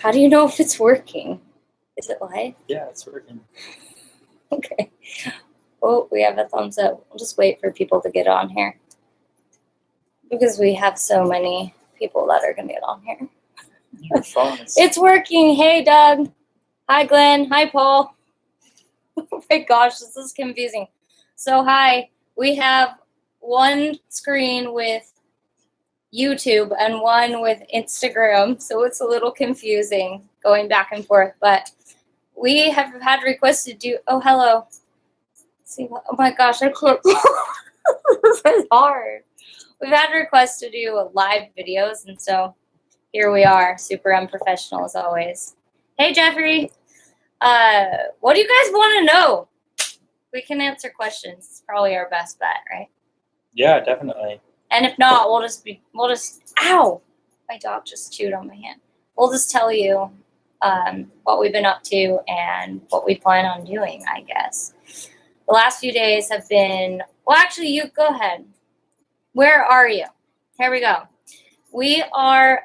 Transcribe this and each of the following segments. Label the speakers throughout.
Speaker 1: How do you know if it's working? Is it live?
Speaker 2: Yeah, it's working.
Speaker 1: Okay. Oh, we have a thumbs up. We'll just wait for people to get on here. Because we have so many people that are going to get on here.
Speaker 2: Your phone is...
Speaker 1: It's working. Hey, Doug. Hi, Glenn. Hi, Paul. Oh my gosh, this is confusing. So, hi. We have one screen with YouTube and one with Instagram. So it's a little confusing going back and forth. But we have had requests to do... Oh, hello. Let's see what... Oh my gosh, I clicked. This is hard. We've had requests to do live videos, and so here we are, super unprofessional as always. Hey, Jeffrey. What do you guys want to know? We can answer questions. It's probably our best bet, right?
Speaker 2: Yeah, definitely.
Speaker 1: And if not, we'll just, ow! My dog just chewed on my hand. We'll just tell you what we've been up to and what we plan on doing, I guess. The last few days have been, well, actually, you go ahead. Where are you? Here we go. We are,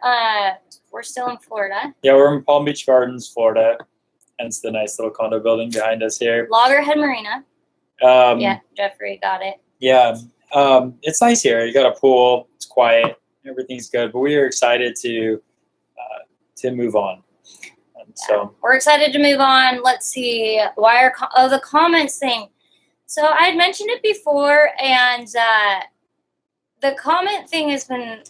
Speaker 1: we're still in Florida.
Speaker 2: Yeah, we're in Palm Beach Gardens, Florida. Hence the nice little condo building behind us here.
Speaker 1: Loggerhead Marina. Yeah, Jeffrey got it.
Speaker 2: Yeah, it's nice here. You got a pool. It's quiet. Everything's good. But we are excited to move on. So
Speaker 1: we're excited to move on. Let's see. Why are the comments thing? So I had mentioned it before, and the comment thing has been.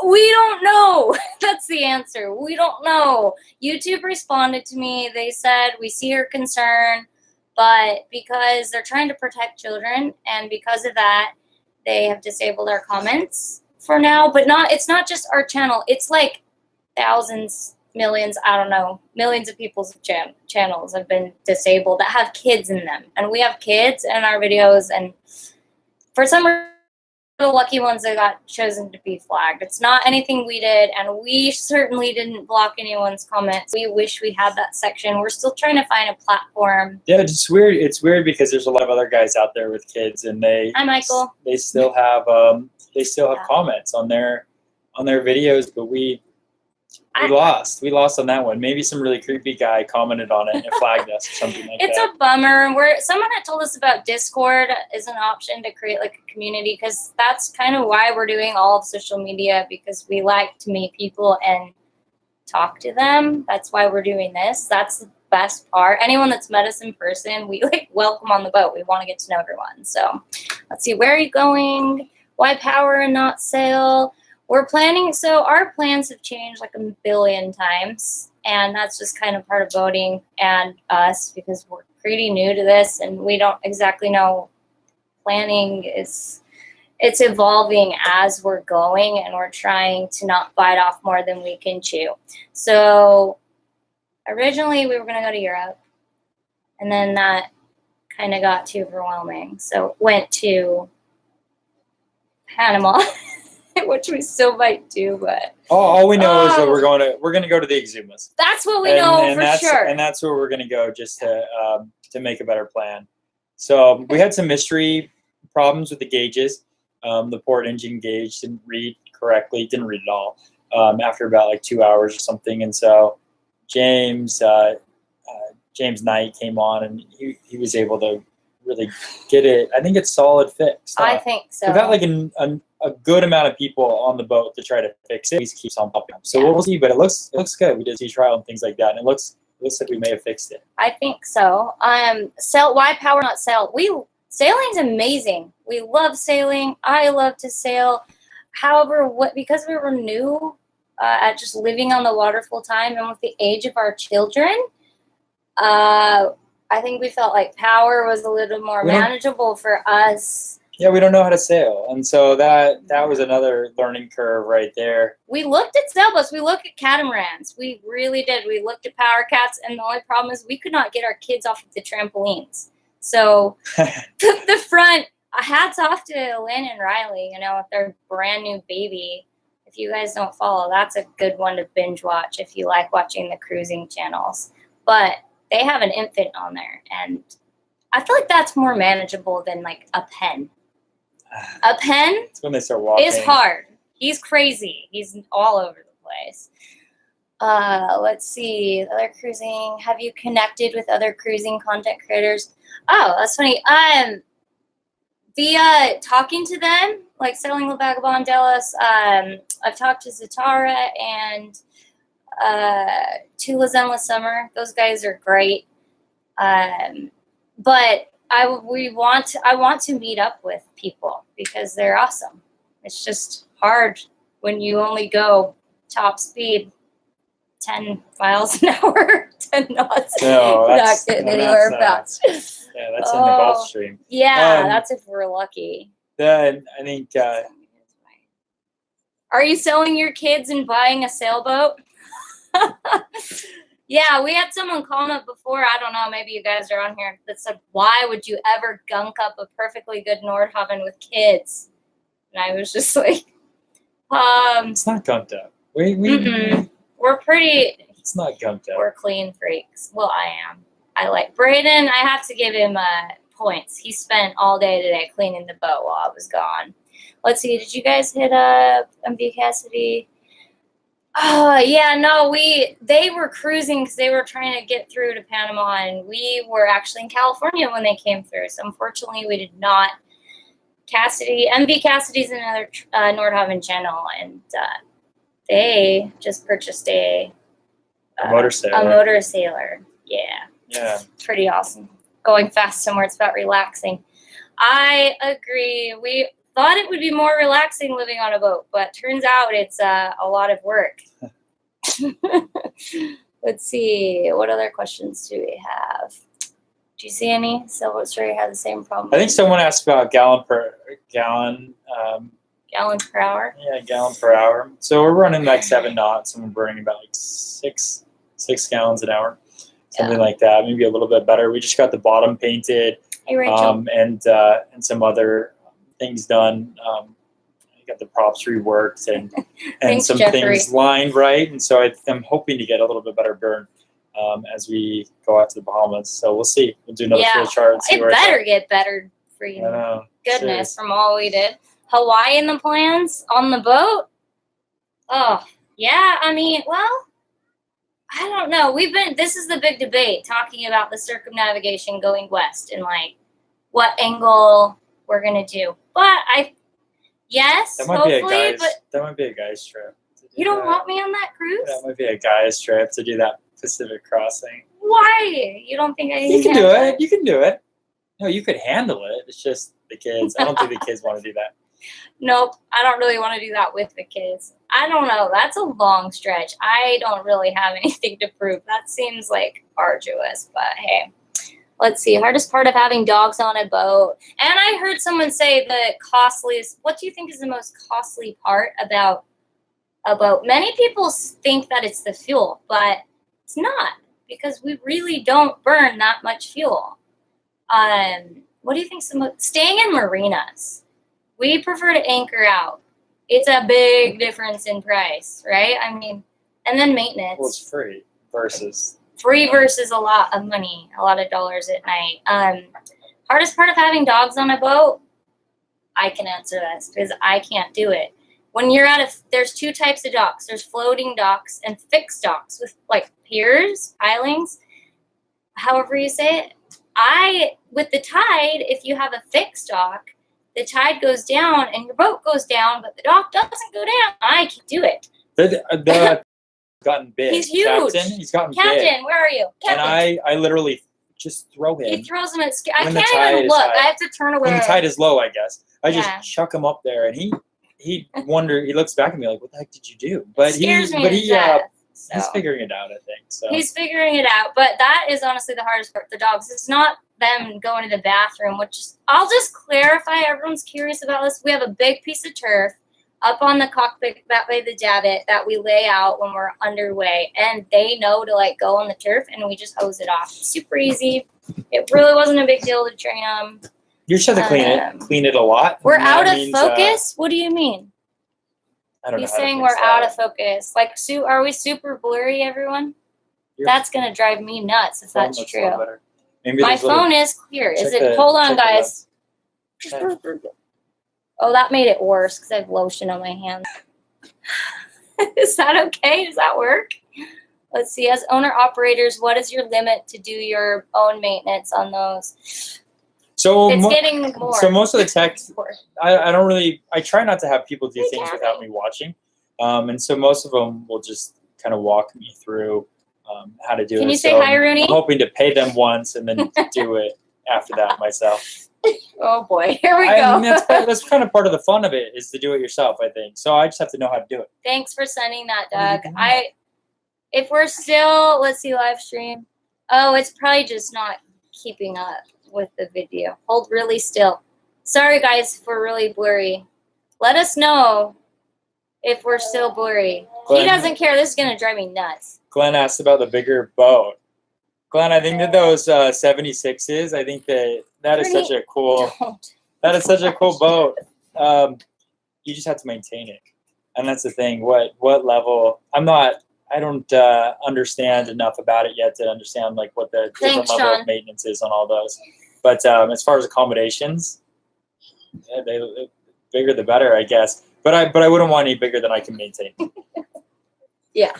Speaker 1: We don't know. That's the answer. We don't know. YouTube responded to me. They said, we see your concern, but because they're trying to protect children, and because of that, they have disabled our comments for now. But it's not just our channel. It's like thousands, millions, I don't know, millions of people's channels have been disabled that have kids in them. And we have kids in our videos, and for some reason, the lucky ones that got chosen to be flagged. It's not anything we did, and we certainly didn't block anyone's comments. We wish we had that section. We're still trying to find a platform.
Speaker 2: Yeah, it's weird. It's weird because there's a lot of other guys out there with kids, and
Speaker 1: Hi, Michael.
Speaker 2: They still have comments on their videos, but we lost. We lost on that one. Maybe some really creepy guy commented on it and flagged us or something like that.
Speaker 1: It's a bummer. Someone had told us about Discord as an option to create like a community, because that's kind of why we're doing all of social media, because we like to meet people and talk to them. That's why we're doing this. That's the best part. Anyone that's met us in person, we like welcome on the boat. We want to get to know everyone. So let's see, where are you going? Why power and not sail? We're planning, so our plans have changed like a billion times, and that's just kind of part of boating and us, because we're pretty new to this and we don't exactly know. Planning it's evolving as we're going, and we're trying to not bite off more than we can chew. So originally we were going to go to Europe, and then that kind of got too overwhelming. So went to Panama. Which we still might do, but
Speaker 2: all we know is that we're going to go to the Exumas.
Speaker 1: That's what we know for sure,
Speaker 2: and that's where we're going to go just to make a better plan. So we had some mystery problems with the gauges. The port engine gauge didn't read correctly, didn't read at all after about like 2 hours or something, and so James Knight came on, and he was able to really get it. I think it's solid fixed.
Speaker 1: I think so.
Speaker 2: We've got like a good amount of people on the boat to try to fix it. It keeps on popping up. So we'll see, but it looks good. We did see trial and things like that, and it looks like we may have fixed it.
Speaker 1: I think so. Why power not sail? Sailing's amazing. We love sailing. I love to sail. However, because we were new at just living on the water full time, and with the age of our children, I think we felt like power was a little more manageable for us.
Speaker 2: Yeah, we don't know how to sail, and so that was another learning curve right there.
Speaker 1: We looked at sailboats. We looked at catamarans. We really did. We looked at power cats, and the only problem is we could not get our kids off of the trampolines. So the front, hats off to Lynn and Riley, with their brand new baby. If you guys don't follow, that's a good one to binge watch if you like watching the cruising channels. But they have an infant on there, and I feel like that's more manageable than like a pen. A pen
Speaker 2: it's when they start walking.
Speaker 1: Is hard. He's crazy. He's all over the place. Let's see. Other cruising. Have you connected with other cruising content creators? Oh, that's funny. Via talking to them, like Sailing La Vagabondelas. I've talked to Zatara and Tula Zenla Summer. Those guys are great. But I want to meet up with people because they're awesome. It's just hard when you only go top speed 10 miles an hour, 10 knots.
Speaker 2: No,
Speaker 1: Not getting anywhere fast.
Speaker 2: Yeah, that's in the Gulf Stream.
Speaker 1: Yeah, that's if we're lucky.
Speaker 2: Then I think
Speaker 1: Are you selling your kids and buying a sailboat? Yeah, we had someone calling up before. I don't know, maybe you guys are on here that said, "Why would you ever gunk up a perfectly good Nordhaven with kids?" And I was just like,
Speaker 2: it's not gunked up.
Speaker 1: we're pretty.
Speaker 2: It's not gunked up.
Speaker 1: We're clean freaks. Well, I am. I like Braden. I have to give him points. He spent all day today cleaning the boat while I was gone. Let's see. Did you guys hit up MV Cassidy? Oh, yeah, no, they were cruising because they were trying to get through to Panama, and we were actually in California when they came through. So unfortunately, we did not. MV Cassidy's another Nordhaven channel, and they just purchased a
Speaker 2: motor sailor.
Speaker 1: A motor sailor. Yeah.
Speaker 2: Yeah.
Speaker 1: Pretty awesome. Going fast somewhere, it's about relaxing. I agree. We thought it would be more relaxing living on a boat, but turns out it's a lot of work. Let's see. What other questions do we have? Do you see any? Sailboat Story had the same problem.
Speaker 2: I think someone asked about gallon per hour. Yeah, gallon per hour. So we're running like 7 knots, and we're burning about like six gallons an hour, something like that. Maybe a little bit better. We just got the bottom painted,
Speaker 1: hey, Rachel.
Speaker 2: And some other things done. I got the props reworked and
Speaker 1: Thanks,
Speaker 2: some
Speaker 1: Jeffrey.
Speaker 2: things lined right, and so I'm hoping to get a little bit better burn as we go out to the Bahamas. So we'll see. We'll do another full chart. And see
Speaker 1: it
Speaker 2: where
Speaker 1: better get better for you.
Speaker 2: I know.
Speaker 1: Goodness,
Speaker 2: Serious.
Speaker 1: from all we did. Hawaii in the plans on the boat? Oh, yeah. I mean, well, I don't know. This is the big debate, talking about the circumnavigation going west and like what angle we're going to do. But yes,
Speaker 2: That might
Speaker 1: hopefully,
Speaker 2: that might be a guy's trip.
Speaker 1: you don't want me on that cruise?
Speaker 2: That might be a guy's trip to do that Pacific crossing.
Speaker 1: Why? You don't think I
Speaker 2: You can do it. You can do it. No, you could handle it. It's just the kids. I don't think the kids want to do that.
Speaker 1: Nope, I don't really want to do that with the kids. I don't know. That's a long stretch. I don't really have anything to prove. That seems like arduous, but hey. Let's see. Hardest part of having dogs on a boat. And I heard someone say the costliest. What do you think is the most costly part about a boat? Many people think that it's the fuel, but it's not, because we really don't burn that much fuel. What do you think? Staying in marinas. We prefer to anchor out. It's a big difference in price, right? I mean, and then maintenance.
Speaker 2: Well, it's free versus
Speaker 1: a lot of money, a lot of dollars at night. Hardest part of having dogs on a boat? I can answer this because I can't do it. When you're there's 2 types of docks. There's floating docks and fixed docks with like piers, pilings, however you say it. With the tide, if you have a fixed dock, the tide goes down and your boat goes down, but the dock doesn't go down. I can do it.
Speaker 2: The gotten big.
Speaker 1: He's huge.
Speaker 2: Captain, he's gotten big.
Speaker 1: Captain, where are you? Captain.
Speaker 2: And I literally just throw him.
Speaker 1: He throws him at I
Speaker 2: When the
Speaker 1: can't
Speaker 2: tide
Speaker 1: even
Speaker 2: is
Speaker 1: look.
Speaker 2: high.
Speaker 1: I have to turn away.
Speaker 2: When the tide is low, I guess. I
Speaker 1: Yeah.
Speaker 2: just chuck him up there, and he looks back at me like, "What the heck did you do?" But
Speaker 1: scares me
Speaker 2: but
Speaker 1: to
Speaker 2: he
Speaker 1: death, so.
Speaker 2: he's figuring it out, I think. So
Speaker 1: He's figuring it out, but that is honestly the hardest part. The dogs. It's not them going to the bathroom, which is, I'll just clarify. Everyone's curious about this. We have a big piece of turf up on the cockpit, that way the davit, that we lay out when we're underway, and they know to like go on the turf, and we just hose it off. Super easy. It really wasn't a big deal to train them.
Speaker 2: you just have to clean it a lot.
Speaker 1: We're
Speaker 2: and that
Speaker 1: out of
Speaker 2: means,
Speaker 1: focus. What do you mean?
Speaker 2: I don't
Speaker 1: He's
Speaker 2: know. how to
Speaker 1: saying
Speaker 2: fix
Speaker 1: we're
Speaker 2: that.
Speaker 1: out of focus. Like, are we super blurry, everyone?
Speaker 2: Your
Speaker 1: That's gonna drive me nuts if
Speaker 2: phone
Speaker 1: that's
Speaker 2: looks a lot
Speaker 1: true.
Speaker 2: better. Maybe
Speaker 1: My
Speaker 2: there's a little-
Speaker 1: phone is clear. Is
Speaker 2: check
Speaker 1: it?
Speaker 2: the-
Speaker 1: Hold on,
Speaker 2: check the
Speaker 1: guys.
Speaker 2: Okay.
Speaker 1: Oh, that made it worse because I have lotion on my hands. Is that okay? Does that work? Let's see. As owner operators, what is your limit to do your own maintenance on those?
Speaker 2: So
Speaker 1: It's getting more.
Speaker 2: So most of the tech, I don't really. I try not to have people do things without me watching, and so most of them will just kind of walk me through how to do it.
Speaker 1: Can you say hi, Rooney?
Speaker 2: I'm hoping to pay them once and then do it after that myself.
Speaker 1: Oh boy, here we
Speaker 2: I
Speaker 1: go.
Speaker 2: mean, that's kind of part of the fun of it, is to do it yourself, I think. So I just have to know how to do it.
Speaker 1: Thanks for sending that, Doug. If we're still, let's see, live stream. Oh, it's probably just not keeping up with the video. Hold really still. Sorry guys for really blurry. Let us know if we're still blurry. He doesn't care. This is gonna drive me nuts.
Speaker 2: Glenn asked about the bigger boat. Glenn, I think that those 76s, I think that is such a cool boat. You just have to maintain it, and that's the thing. What level? I don't understand enough about it yet to understand like what the different level of maintenance is on all those. But as far as accommodations, they bigger the better, I guess. But I wouldn't want any bigger than I can maintain.
Speaker 1: Yeah.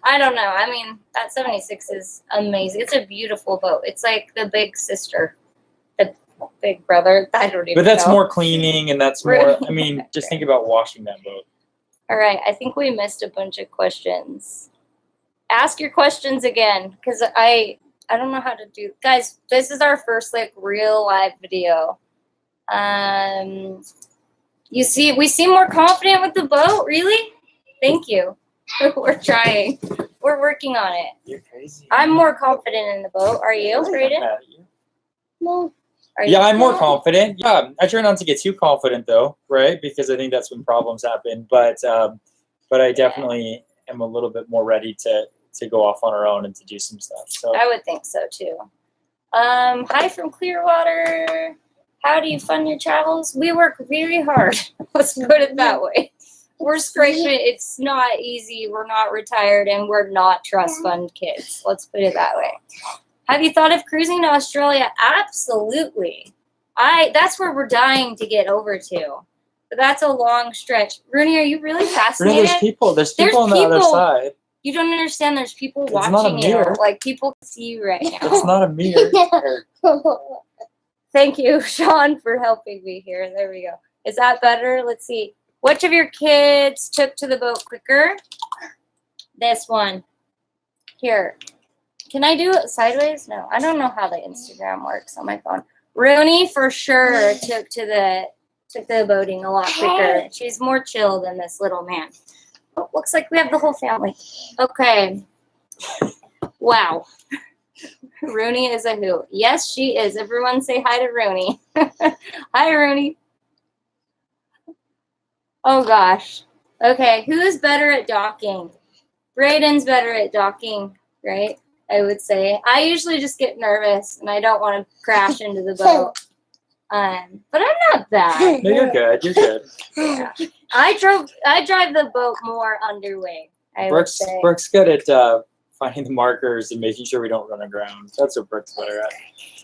Speaker 1: I don't know. I mean, that 76 is amazing. It's a beautiful boat. It's like the big sister, the big brother. I don't even know.
Speaker 2: But that's more cleaning, and that's more, I mean, just think about washing that boat.
Speaker 1: All right. I think we missed a bunch of questions. Ask your questions again, because I don't know how to do. Guys, this is our first like real live video. We seem more confident with the boat. Really? Thank you. We're trying. We're working on it.
Speaker 2: You're crazy.
Speaker 1: I'm more confident in the boat. Are you, Brayden?
Speaker 3: No.
Speaker 2: Yeah, I'm more confident. Yeah, I try not to get too confident though, right? Because I think that's when problems happen. But I definitely am a little bit more ready to go off on our own and to do some stuff. So
Speaker 1: I would think so too. Hi from Clearwater. How do you fund your travels? We work very hard. Let's put it that way. We're scraping. It's not easy. We're not retired, and we're not trust fund kids. Let's put it that way. Have you thought of cruising to Australia? Absolutely. That's where we're dying to get over to. But that's a long stretch. Rooney, are you really fascinated?
Speaker 2: There's people on the other side.
Speaker 1: You don't understand. There's people
Speaker 2: It's
Speaker 1: watching
Speaker 2: not a mirror.
Speaker 1: you. Like, people can see you right now.
Speaker 2: It's not a mirror.
Speaker 1: Thank you, Sean, for helping me here. There we go. Is that better? Let's see. Which of your kids took to the boat quicker? This one. Here. Can I do it sideways? No, I don't know how the Instagram works on my phone. Rooney for sure took the boating a lot quicker. She's more chill than this little man. Oh, looks like we have the whole family. Okay. Wow. Rooney is a hoot. Yes, she is. Everyone say hi to Rooney. Hi, Rooney. Oh, gosh. Okay, who is better at docking? Brayden's better at docking, right? I would say. I usually just get nervous, and I don't want to crash into the boat. But I'm not bad.
Speaker 2: No, you're good. You're good.
Speaker 1: Yeah. I drive the boat more underway, I would say.
Speaker 2: Brooke's good at finding the markers and making sure we don't run aground. That's what Brooke's better at.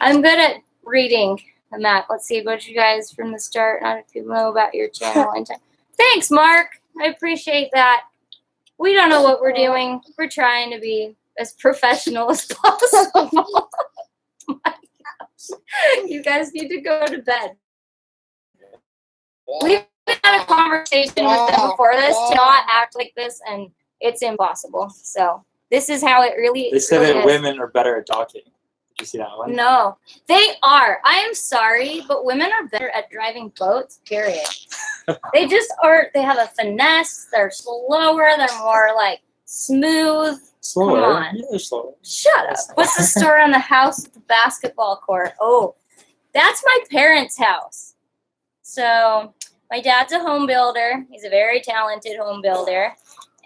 Speaker 1: I'm good at reading the map. Let's see about you guys from the start. Not if you know about your channel and time. Thanks, Mark. I appreciate that. We don't know what we're doing. We're trying to be as professional as possible. Oh my gosh. You guys need to go to bed. We've had a conversation with them before this to not act like this, and it's impossible. So this is how it really is.
Speaker 2: They said that women are better at docking. Did you see that one?
Speaker 1: No, they are. I am sorry, but women are better at driving boats, period. They just are. They have a finesse. They're slower. They're more like smooth.
Speaker 2: Slower.
Speaker 1: Come on.
Speaker 2: Yeah, they're slower.
Speaker 1: Shut up. What's the story on the house with the basketball court? Oh, that's my parents' house. So my dad's a home builder. He's a very talented home builder.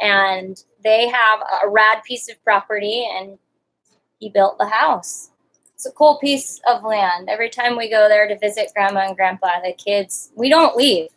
Speaker 1: And they have a rad piece of property, and he built the house. It's a cool piece of land. Every time we go there to visit Grandma and Grandpa, the kids, we don't leave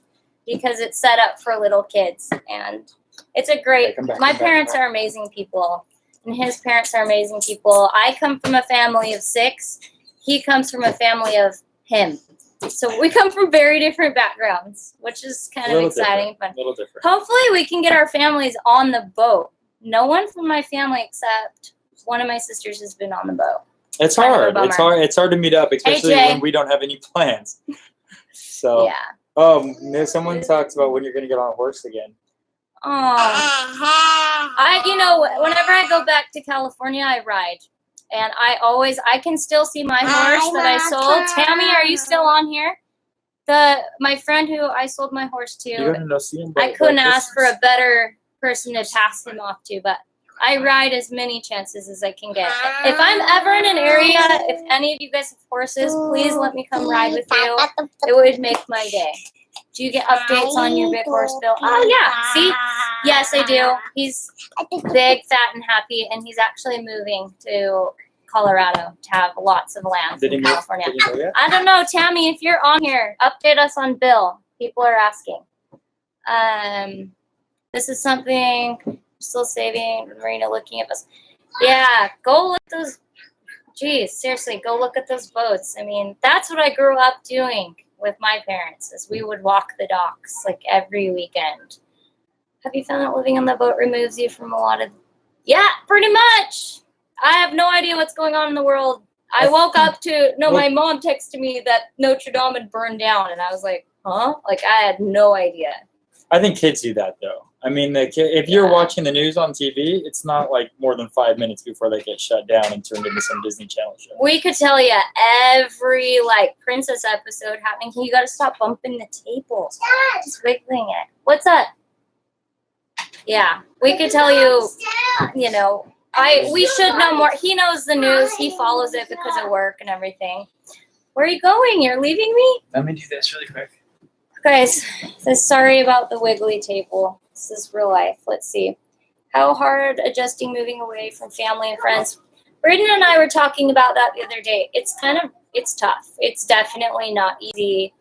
Speaker 1: because it's set up for little kids. And it's a great, my parents are amazing people, and his parents are amazing people. I come from a family of 6. He comes from a family of him. So we come from very different backgrounds, which is kind of exciting and fun.
Speaker 2: A little different.
Speaker 1: Hopefully we can get our families on the boat No one from my family except one of my sisters has been on the boat.
Speaker 2: It's
Speaker 1: Kind of a
Speaker 2: hard. It's
Speaker 1: bummer.
Speaker 2: hard. It's hard to meet up, especially
Speaker 1: Jay.
Speaker 2: when we don't have any plans. So,
Speaker 1: Yeah.
Speaker 2: someone talks about when you're going to get on a horse again.
Speaker 1: Oh. Whenever I go back to California, I ride. And I can still see my horse that I sold. Tammy, are you still on here? My friend who I sold my horse to,
Speaker 2: You're going to go see him.
Speaker 1: I couldn't ask for a better person to pass him off to, but I ride as many chances as I can get. If I'm ever in an area, if any of you guys have horses, please let me come ride with you. It would make my day. Do you get updates on your big horse, Bill? Oh, yeah. See? Yes, I do. He's big, fat, and happy, and he's actually moving to Colorado to have lots of land in California.
Speaker 2: Did he move yet?
Speaker 1: I don't know, Tammy, if you're on here, update us on Bill. People are asking. This is something I'm still saving. Marina looking at us. Yeah, go look at those. Geez, seriously, go look at those boats. I mean, that's what I grew up doing with my parents, is we would walk the docks like every weekend. Have you found out living on the boat removes you from a lot of... Yeah, pretty much. I have no idea what's going on in the world. I woke up to... No, my mom texted me that Notre Dame had burned down, and I was like, huh? Like, I had no idea.
Speaker 2: I think kids do that, though. I mean, if you're watching the news on TV, it's not like more than 5 minutes before they get shut down and turned into some Disney Channel show.
Speaker 1: We could tell you every, princess episode happening. You got to stop bumping the table. Just wiggling it. What's up? Yeah, we could tell you, we should know more. He knows the news. He follows it because of work and everything. Where are you going? You're leaving me?
Speaker 2: Let me do this really quick.
Speaker 1: Guys, sorry about the wiggly table. This is real life. Let's see. How hard adjusting moving away from family and friends? Braden and I were talking about that the other day. It's tough. It's definitely not easy.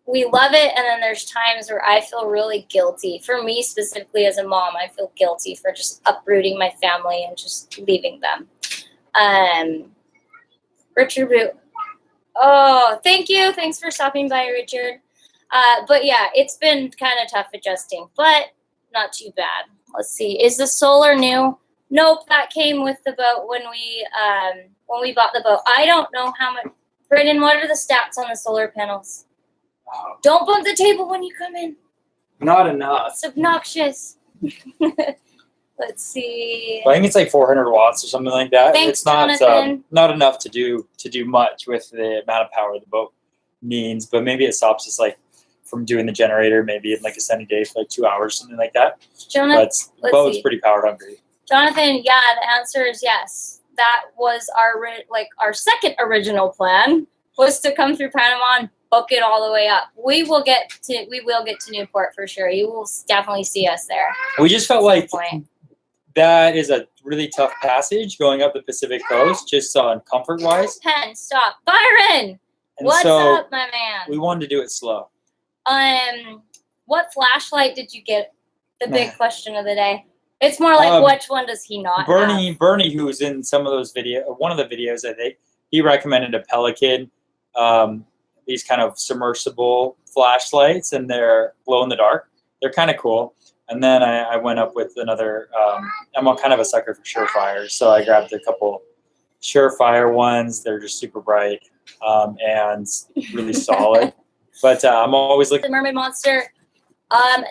Speaker 1: We love it, and then there's times where I feel really guilty. For me specifically as a mom, I feel guilty for just uprooting my family and just leaving them. Richard Boot. Oh, thank you. Thanks for stopping by, Richard. But yeah, it's been kind of tough adjusting, but not too bad. Let's see. Is the solar new? Nope, that came with the boat when we bought the boat. I don't know how much. Brendan, what are the stats on the solar panels? Don't bump the table when you come in.
Speaker 2: Not enough.
Speaker 1: It's obnoxious. Let's see.
Speaker 2: I think it's like 400 watts or something like that.
Speaker 1: Thanks,
Speaker 2: it's not
Speaker 1: Jonathan.
Speaker 2: not enough to do much with the amount of power the boat needs, but maybe it stops us from doing the generator maybe in a sunny day for 2 hours, something like that.
Speaker 1: Jonathan,
Speaker 2: But the boat's pretty power hungry.
Speaker 1: Jonathan, yeah, the answer is yes. That was our second original plan was to come through Panama and book it all the way up. We will get to Newport for sure. You will definitely see us there.
Speaker 2: We just felt like
Speaker 1: Point.
Speaker 2: that is a really tough passage going up the Pacific coast, just on comfort wise.
Speaker 1: Penn, stop. Byron!
Speaker 2: And
Speaker 1: What's
Speaker 2: so
Speaker 1: up, my man?
Speaker 2: we wanted to do it slow.
Speaker 1: What flashlight did you get? The big question of the day. It's more like which one does he not have?
Speaker 2: Bernie, who was in some of those one of the videos, I think, he recommended a Pelican, these kind of submersible flashlights, and they're glow in the dark. They're kind of cool. And then I went up with another, I'm kind of a sucker for Surefire, so I grabbed a couple Surefire ones. They're just super bright and really solid. But I'm always looking.
Speaker 1: The Mermaid Monster?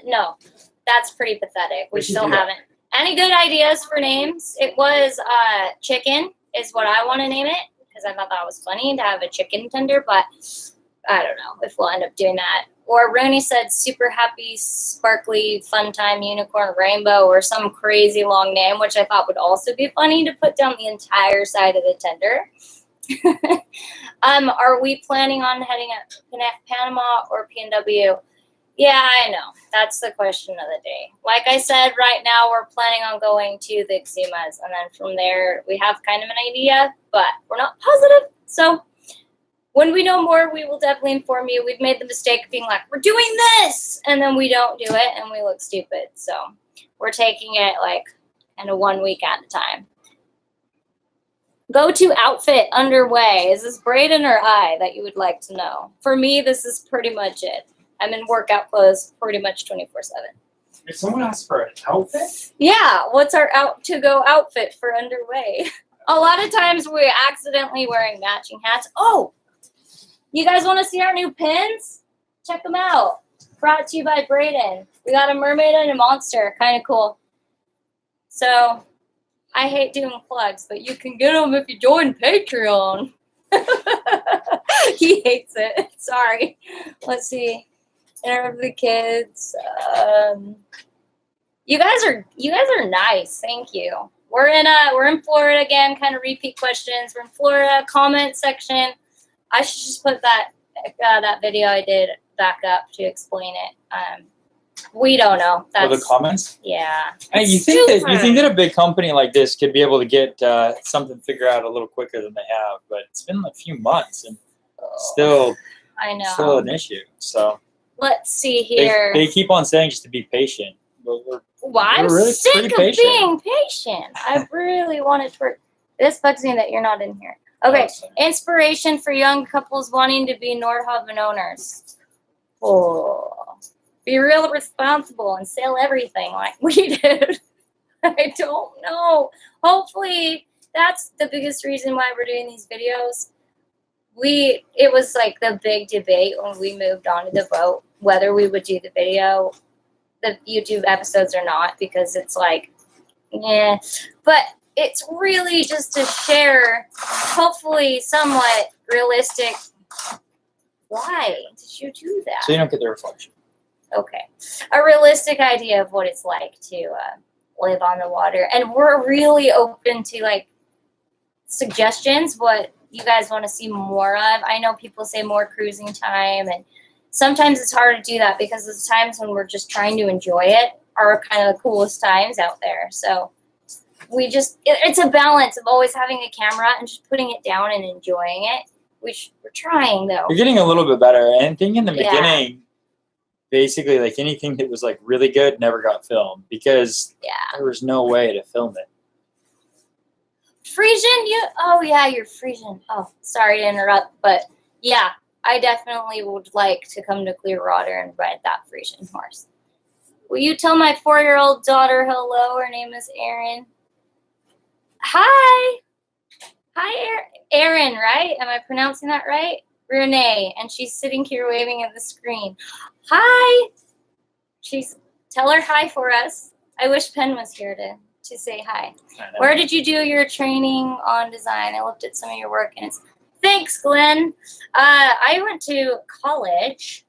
Speaker 1: No. That's pretty pathetic. We still haven't. Any good ideas for names? It was Chicken is what I want to name it, because I thought that was funny to have a chicken tender, but I don't know if we'll end up doing that. Or Rooney said super happy, sparkly, fun time, unicorn, rainbow, or some crazy long name, which I thought would also be funny to put down the entire side of the tender. Are we planning on heading up Panama or PNW? Yeah, I know. That's the question of the day. Like I said, right now we're planning on going to the Exumas, and then from there we have kind of an idea, but we're not positive. So when we know more, we will definitely inform you. We've made the mistake of being like, we're doing this, and then we don't do it, and we look stupid. So we're taking it kind of 1 week at a time. Go-to outfit underway. Is this Braden or I that you would like to know? For me, this is pretty much it. I'm in workout clothes pretty much 24/7.
Speaker 2: If someone asks for an outfit,
Speaker 1: Yeah, what's our out to go outfit for underway? A lot of times we're accidentally wearing matching hats. Oh, you guys want to see our new pins? Check them out. Brought to you by Brayden. We got a mermaid and a monster. Kind of cool. So, I hate doing plugs, but you can get them if you join Patreon. He hates it. Sorry. Let's see. Interview the kids. You guys are nice. Thank you. We're in Florida again. Kind of repeat questions. We're in Florida. Comment section. I should just put that video I did back up to explain it. We don't know.
Speaker 2: for the comments.
Speaker 1: Yeah.
Speaker 2: Hey, you think that a big company like this could be able to get something figured out a little quicker than they have? But it's been a few months and still
Speaker 1: I know.
Speaker 2: still an issue. So
Speaker 1: Let's see here.
Speaker 2: they keep on saying just to be patient. But
Speaker 1: I'm
Speaker 2: we're really
Speaker 1: sick
Speaker 2: pretty
Speaker 1: of
Speaker 2: patient.
Speaker 1: being patient. I really want it to work. This bugs me that you're not in here. Okay. Inspiration for young couples wanting to be Nordhaven owners. Oh. Be real responsible and sell everything like we did. I don't know. Hopefully, that's the biggest reason why we're doing these videos. It was like the big debate when we moved on to the vote whether we would do the YouTube episodes or not, because it's like, yeah. But it's really just to share, hopefully, somewhat realistic. Why did you do that?
Speaker 2: So you don't get the reflection.
Speaker 1: Okay. A realistic idea of what it's like to live on the water. And we're really open to like suggestions, what you guys want to see more of. I know people say more cruising time, and sometimes it's hard to do that because there's times when we're just trying to enjoy it are kind of the coolest times out there. So it's a balance of always having a camera and just putting it down and enjoying it, which we're trying though.
Speaker 2: You're getting a little bit better. And I think in the
Speaker 1: Yeah.
Speaker 2: beginning, basically like anything that was like really good never got filmed because there was no way to film it.
Speaker 1: Frisian, you're Frisian. Oh, sorry to interrupt, but yeah, I definitely would like to come to Clearwater and ride that Frisian horse. Will you tell my 4-year-old daughter hello? Her name is Erin. Hi, Erin, right? Am I pronouncing that right? Renee, and she's sitting here waving at the screen. Hi. Tell her hi for us. I wish Penn was here to say hi. Where did you do your training on design? I looked at some of your work and thanks, Glenn. I went to college.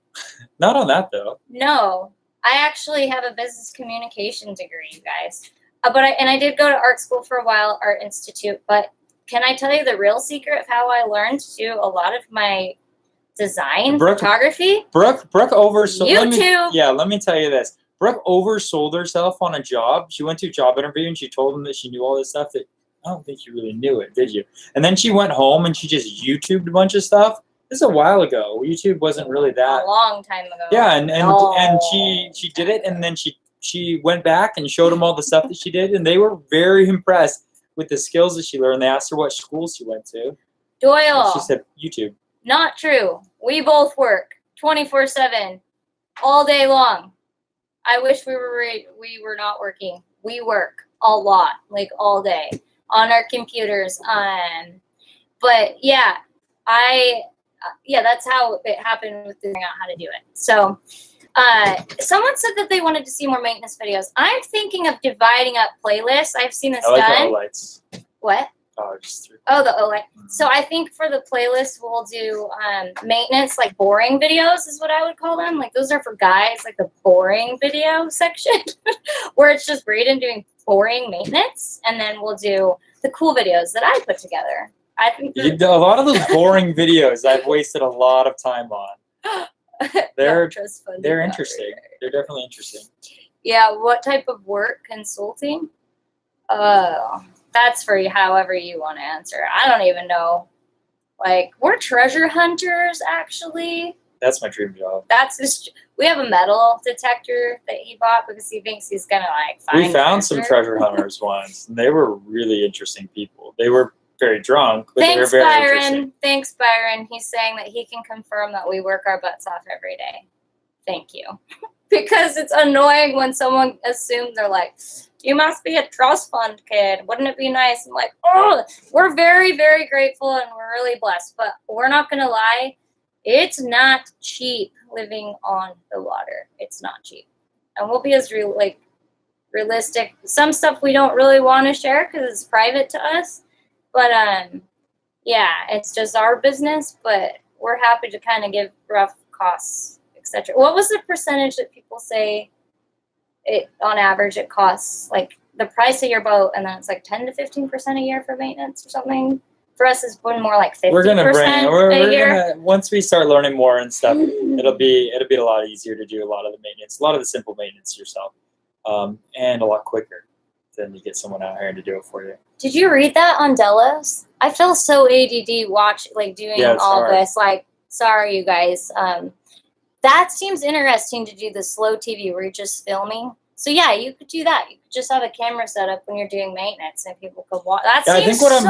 Speaker 2: Not on that though.
Speaker 1: No, I actually have a business communication degree, you guys. I did go to art school for a while, Art Institute. But can I tell you the real secret of how I learned to do a lot of my design photography?
Speaker 2: Brooke oversold.
Speaker 1: YouTube.
Speaker 2: Let me tell you this. Brooke oversold herself on a job. She went to a job interview and she told them that she knew all this stuff that I don't think you really knew it, did you? And then she went home and she just YouTubed a bunch of stuff. This is a while ago. YouTube wasn't really that.
Speaker 1: A long time ago.
Speaker 2: Yeah, and she did it, and then she went back and showed them all the stuff that she did, and they were very impressed with the skills that she learned. They asked her what school she went to.
Speaker 1: Doyle.
Speaker 2: And she said YouTube.
Speaker 1: Not true. We both work 24/7, all day long. I wish we were not working. We work a lot, like all day on our computers. But yeah, that's how it happened with figuring out how to do it. So, someone said that they wanted to see more maintenance videos. I'm thinking of dividing up playlists. I've seen this
Speaker 2: I like
Speaker 1: done.
Speaker 2: the lights.
Speaker 1: What?
Speaker 2: Oh, just through.
Speaker 1: Oh, the OLED. So I think for the playlist, we'll do maintenance, like boring videos is what I would call them. Like those are for guys, like the boring video section, where it's just Brayden doing boring maintenance. And then we'll do the cool videos that I put together. I think
Speaker 2: A lot of those boring videos I've wasted a lot of time on. They're interesting. They're definitely interesting.
Speaker 1: Yeah, what type of work? Consulting? Oh, that's for you, however you want to answer. I don't even know. Like, we're treasure hunters, actually.
Speaker 2: That's my dream job.
Speaker 1: That's just, we have a metal detector that he bought because he thinks he's gonna like find.
Speaker 2: We found some treasure hunters once, and they were really interesting people. They were very drunk, but they were very interesting.
Speaker 1: Thanks, Byron. He's saying that he can confirm that we work our butts off every day. Thank you. because it's annoying when someone assumes they're like, you must be a trust fund kid. Wouldn't it be nice? I'm like, oh, we're very, very grateful and we're really blessed. But we're not going to lie. It's not cheap living on the water. It's not cheap. And we'll be as realistic. Some stuff we don't really want to share because it's private to us. But yeah, it's just our business. But we're happy to kind of give rough costs, etc. What was the percentage that people say it on average it costs, like the price of your boat, and then it's like 10 to 15% a year for maintenance or something? For us, it's been more like 50%
Speaker 2: We're
Speaker 1: a year.
Speaker 2: Once we start learning more and stuff, it'll be a lot easier to do a lot of the maintenance, a lot of the simple maintenance yourself, and a lot quicker than you get someone out here to do it for you.
Speaker 1: Did you read that on Delos? I feel so ADD doing all
Speaker 2: hard.
Speaker 1: this. Like, sorry, you guys. That seems interesting to do the slow TV where you're just filming. So yeah, you could do that. You could just have a camera set up when you're doing maintenance, and people could watch. That seems
Speaker 2: I think what I'm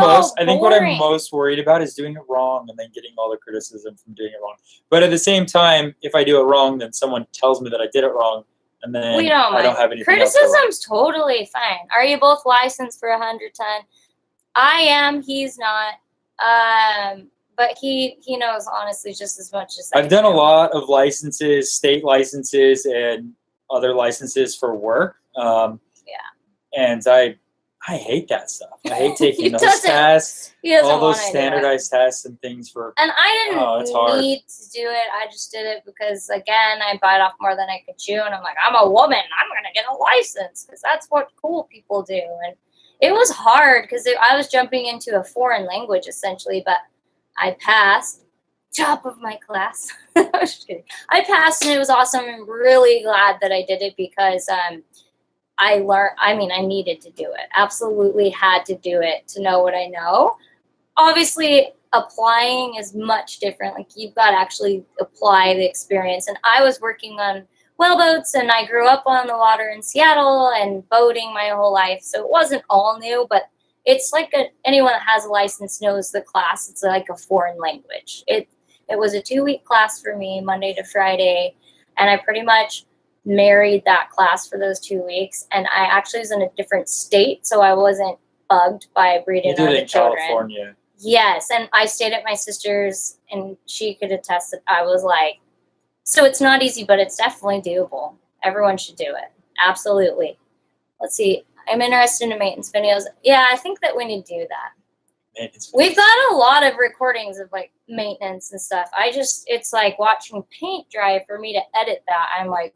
Speaker 1: boring.
Speaker 2: most worried about is doing it wrong and then getting all the criticism from doing it wrong. But at the same time, if I do it wrong, then someone tells me that I did it wrong, and then
Speaker 1: We don't
Speaker 2: I don't
Speaker 1: mind.
Speaker 2: have anything else to wrong.
Speaker 1: Criticism's totally fine. Are you both licensed for 100-ton? I am. He's not. But he knows honestly just as much as
Speaker 2: I've done a lot of licenses, state licenses, and other licenses for work. And I hate that stuff. I hate taking those tests,
Speaker 1: He doesn't
Speaker 2: all those
Speaker 1: wanna do it.
Speaker 2: standardized tests and things for.
Speaker 1: And I
Speaker 2: it's
Speaker 1: didn't
Speaker 2: hard.
Speaker 1: need to do it. I just did it because, again, I bite off more than I could chew. And I'm like, I'm a woman. I'm going to get a license because that's what cool people do. And it was hard because I was jumping into a foreign language, essentially. But I passed. Top of my class. I was just kidding. I passed, and it was awesome. I'm really glad that I did it because I learned. I mean, I needed to do it. Absolutely had to do it to know what I know. Obviously, applying is much different. Like, you've got to actually apply the experience. And I was working on whaleboats, and I grew up on the water in Seattle and boating my whole life. So it wasn't all new, but it's like anyone that has a license knows the class. It's like a foreign language. It was a 2-week class for me, Monday to Friday, and I pretty much married that class for those 2 weeks. And I actually was in a different state, so I wasn't bugged by breeding
Speaker 2: You did
Speaker 1: other
Speaker 2: it in
Speaker 1: children.
Speaker 2: California.
Speaker 1: Yes, and I stayed at my sister's, and she could attest that I was like, so it's not easy, but it's definitely doable. Everyone should do it. Absolutely. Let's see. I'm interested in maintenance videos. Yeah, I think that we need to do that. We've got a lot of recordings of like maintenance and stuff. It's like watching paint dry for me to edit that. I'm like,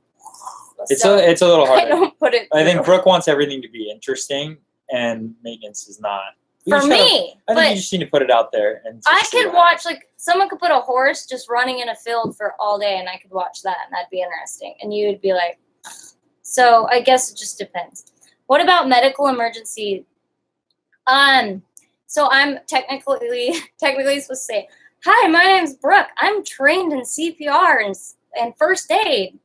Speaker 2: It's a little
Speaker 1: I
Speaker 2: harder.
Speaker 1: don't put it.
Speaker 2: I think
Speaker 1: through.
Speaker 2: Brooke wants everything to be interesting, and maintenance is not.
Speaker 1: For me,
Speaker 2: I think
Speaker 1: but
Speaker 2: you just need to put it out there. And
Speaker 1: I
Speaker 2: just see
Speaker 1: could
Speaker 2: what
Speaker 1: watch, like, someone could put a horse just running in a field for all day, and I could watch that, and that'd be interesting. And you would be like, so I guess it just depends. What about medical emergency? So I'm technically supposed to say, hi, my name's Brooke. I'm trained in CPR and first aid.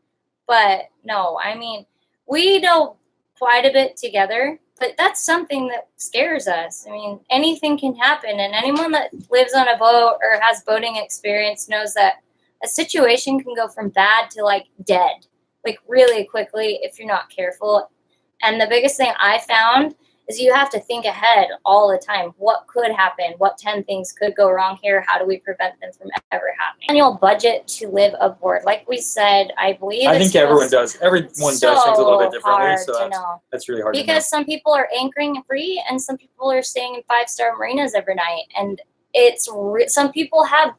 Speaker 1: But no, I mean, we know quite a bit together, but that's something that scares us. I mean, anything can happen, and anyone that lives on a boat or has boating experience knows that a situation can go from bad to like dead, like really quickly if you're not careful. And the biggest thing I found is you have to think ahead all the time. What could happen? What 10 things could go wrong here? How do we prevent them from ever happening? Annual budget to live aboard. Like we said, I believe
Speaker 2: I think everyone does. Everyone does things a little bit differently.
Speaker 1: Hard
Speaker 2: So
Speaker 1: to know.
Speaker 2: that's really hard to know.
Speaker 1: Because some people are anchoring free and some people are staying in 5-star marinas every night. And it's some people have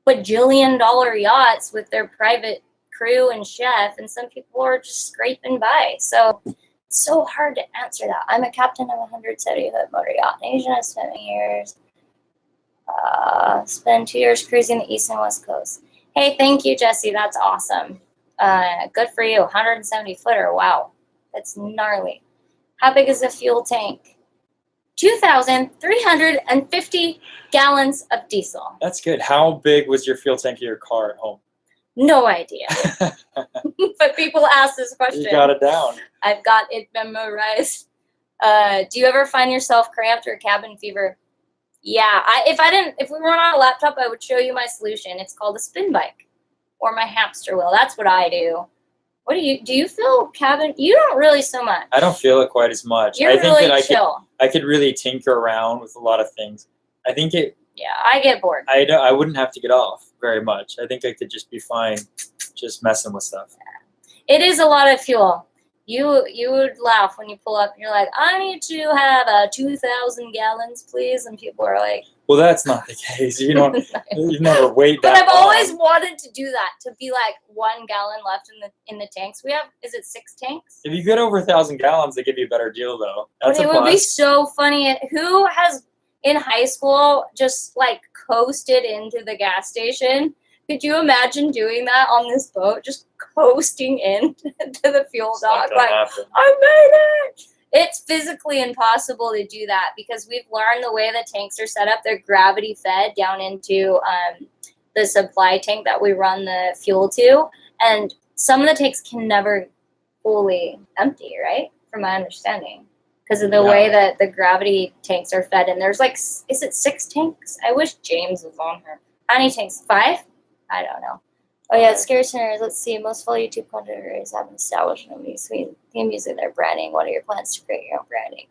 Speaker 1: bajillion-dollar yachts with their private crew and chef, and some people are just scraping by. So it's so hard to answer that. I'm a captain of a 170-foot motor yacht in Asia. I spent years. Spent 2 years cruising the east and west coast. Hey, thank you, Jesse. That's awesome. Good for you. 170-footer. Wow. That's gnarly. How big is the fuel tank? 2,350 gallons of diesel.
Speaker 2: That's good. How big was your fuel tank of your car at home?
Speaker 1: No idea. But people ask this question.
Speaker 2: You got it down.
Speaker 1: I've got it memorized. Do you ever find yourself cramped or cabin fever? Yeah. If we weren't on a laptop, I would show you my solution. It's called a spin bike or my hamster wheel. That's what I do. What do you feel cabin? You don't really so much.
Speaker 2: I don't feel it quite as much.
Speaker 1: You're
Speaker 2: I think
Speaker 1: really
Speaker 2: that
Speaker 1: chill.
Speaker 2: I could really tinker around with a lot of things. I think
Speaker 1: Yeah, I get bored.
Speaker 2: I wouldn't have to get off very much. I think I could just be fine just messing with stuff.
Speaker 1: It is a lot of fuel. You would laugh when you pull up and you're like, I need to have 2,000 gallons, please. And people are like,
Speaker 2: Well, that's not the case. You never wait
Speaker 1: But
Speaker 2: that
Speaker 1: I've
Speaker 2: long.
Speaker 1: always wanted to do that, to be like 1 gallon left in the tanks. We have, is it 6 tanks?
Speaker 2: If you get over 1,000 gallons, they give you a better deal, though. That's
Speaker 1: But
Speaker 2: a
Speaker 1: it would be
Speaker 2: plus.
Speaker 1: so funny. Who has in high school just like coasted into the gas station? Could you imagine doing that on this boat? Just coasting in to the fuel
Speaker 2: It's not
Speaker 1: dock,
Speaker 2: gonna
Speaker 1: like,
Speaker 2: happen.
Speaker 1: I made it. It's physically impossible to do that because we've learned the way the tanks are set up. They're gravity fed down into the supply tank that we run the fuel to, and some of the tanks can never fully empty, right? From my understanding, because of the way that the gravity tanks are fed. And there's like, is it 6 tanks? I wish James was on here. How many tanks? 5? I don't know. Oh yeah, Scary Centers. Let's see. Most follow YouTube content creators have an established theme music their branding. What are your plans to create your own branding?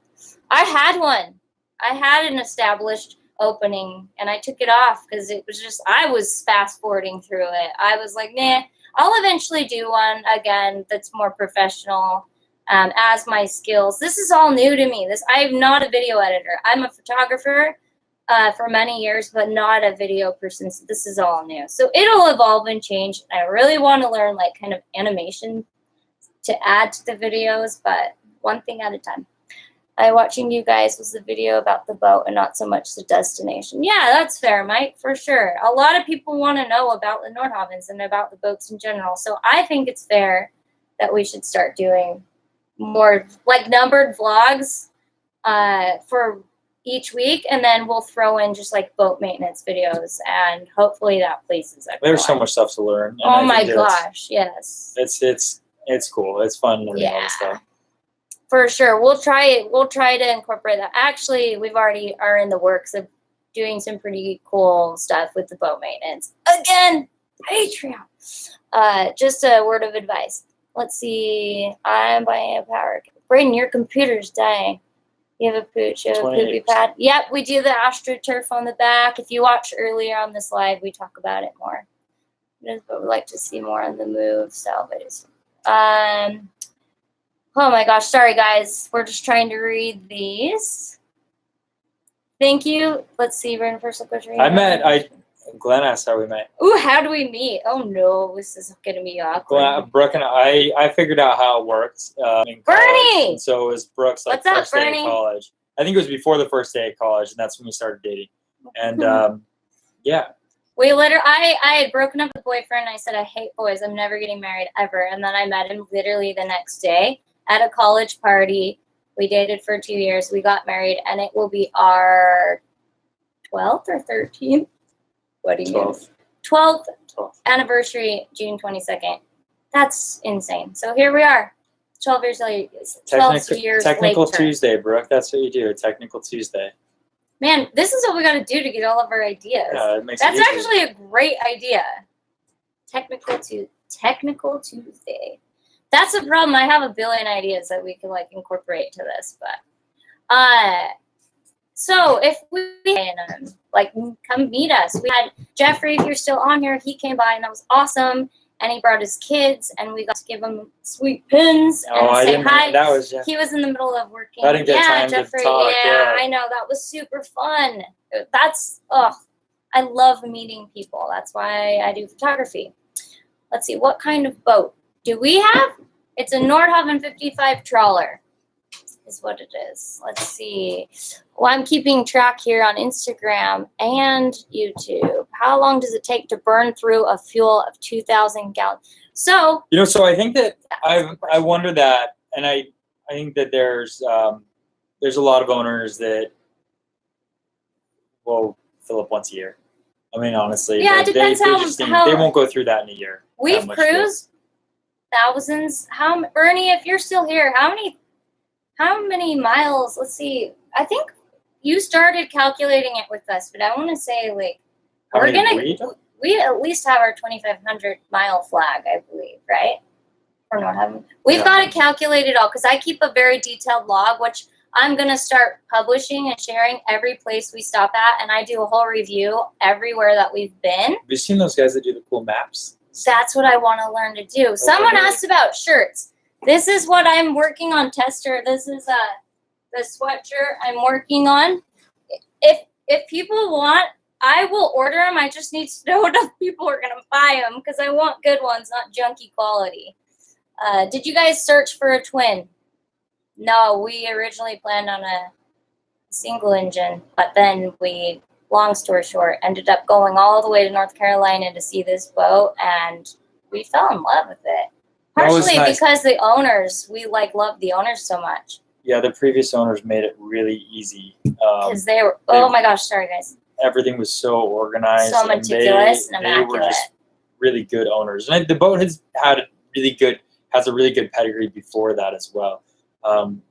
Speaker 1: I had one. I had an established opening, and I took it off because it was just I was fast forwarding through it. I was like, nah. I'll eventually do one again that's more professional as my skills. This is all new to me. I'm not a video editor. I'm a photographer. For many years, but not a video person. So this is all new. So it'll evolve and change. I really want to learn like kind of animation to add to the videos, but one thing at a time. Watching you guys was the video about the boat and not so much the destination. Yeah, that's fair, Mike, for sure. A lot of people want to know about the Nordhavens and about the boats in general. So I think it's fair that we should start doing more like numbered vlogs for each week, and then we'll throw in just like boat maintenance videos, and hopefully that pleases everyone.
Speaker 2: There's so much stuff to learn. and
Speaker 1: Oh
Speaker 2: I
Speaker 1: my
Speaker 2: think it's-
Speaker 1: gosh, yes.
Speaker 2: It's cool. It's fun learning all this stuff.
Speaker 1: For sure. We'll try to incorporate that. Actually, we've already are in the works of doing some pretty cool stuff with the boat maintenance. Again, Patreon. Just a word of advice. Let's see. I'm buying a power. Braden, your computer's dying. You have a pooch, you have a poopy
Speaker 2: 28%.
Speaker 1: pad. Yep, we do the AstroTurf on the back. If you watch earlier on the slide, we talk about it more. But we'd like to see more on the move salvage. Oh my gosh, sorry guys. We're just trying to read these. Thank you. Let's see, we're in first question.
Speaker 2: Glenn asked how we met.
Speaker 1: Ooh, how do we meet? Oh no, this is gonna be awkward.
Speaker 2: Brooke and I figured out how it worked. In college.
Speaker 1: Bernie!
Speaker 2: And so it was Brooke's like
Speaker 1: What's up,
Speaker 2: first day
Speaker 1: Bernie?
Speaker 2: of college. I think it was before the first day of college, and that's when we started dating. And yeah,
Speaker 1: We literally, I had broken up with a boyfriend. And I said, I hate boys. I'm never getting married ever. And then I met him literally the next day at a college party. We dated for 2 years. We got married, and it will be our 12th or 13th. What do you mean? 12th anniversary, June 22nd. That's insane. So here we are, 12 years later. 12 years
Speaker 2: Technical
Speaker 1: later.
Speaker 2: Tuesday, Brooke. That's what you do. Technical Tuesday.
Speaker 1: Man, this is what we got to do to get all of our ideas.
Speaker 2: Yeah, it makes
Speaker 1: That's
Speaker 2: it easy.
Speaker 1: actually a great idea. Technical Tuesday. That's the problem. I have a billion ideas that we could like incorporate to this, but so if we like come meet us, we had Jeffrey. If you're still on here, he came by and that was awesome. And he brought his kids, and we got to give him sweet pins and
Speaker 2: I
Speaker 1: say
Speaker 2: didn't.
Speaker 1: hi.
Speaker 2: That was Jeff.
Speaker 1: He was in the middle of working.
Speaker 2: I didn't get time to
Speaker 1: Jeffrey,
Speaker 2: talk, yeah.
Speaker 1: I know. That was super fun. I love meeting people. That's why I do photography. Let's see. What kind of boat do we have? It's a Nordhaven 55 trawler is what it is. Let's see. Well, I'm keeping track here on Instagram and YouTube. How long does it take to burn through a fuel of 2,000 gallons? So,
Speaker 2: So I think that I wonder that, and I think that there's a lot of owners that will fill up once a year. I mean, honestly,
Speaker 1: Yeah, it depends how-
Speaker 2: they won't go through that in a year.
Speaker 1: we've
Speaker 2: That much fuel.
Speaker 1: cruised thousands. Bernie, if you're still here, how many miles? Let's see. I think you started calculating it with us, but I want to say like
Speaker 2: How
Speaker 1: we're
Speaker 2: many
Speaker 1: gonna
Speaker 2: we do?
Speaker 1: we at least have our 2,500 mile flag, I believe, right? We're not having. We've
Speaker 2: Yeah.
Speaker 1: got to calculate it all because I keep a very detailed log, which I'm gonna start publishing and sharing every place we stop at, and I do a whole review everywhere that we've been.
Speaker 2: Have you seen those guys that do the cool maps?
Speaker 1: That's what I want to learn to do. Someone
Speaker 2: really?
Speaker 1: asked about shirts. This is what I'm working on, Tester. This is the sweatshirt I'm working on. If people want, I will order them. I just need to know enough people are gonna buy them because I want good ones, not junky quality. Did you guys search for a twin? No, we originally planned on a single engine, but then we, long story short, ended up going all the way to North Carolina to see this boat, and we fell in love with it.
Speaker 2: That was
Speaker 1: Partially
Speaker 2: nice.
Speaker 1: because the owners, we loved the owners so much
Speaker 2: Yeah, the previous owners made it really easy.
Speaker 1: because they were. Oh my gosh, sorry guys.
Speaker 2: Everything was so organized.
Speaker 1: So
Speaker 2: and
Speaker 1: meticulous and
Speaker 2: they were
Speaker 1: immaculate.
Speaker 2: just really good owners. And the boat has a really good pedigree before that as well.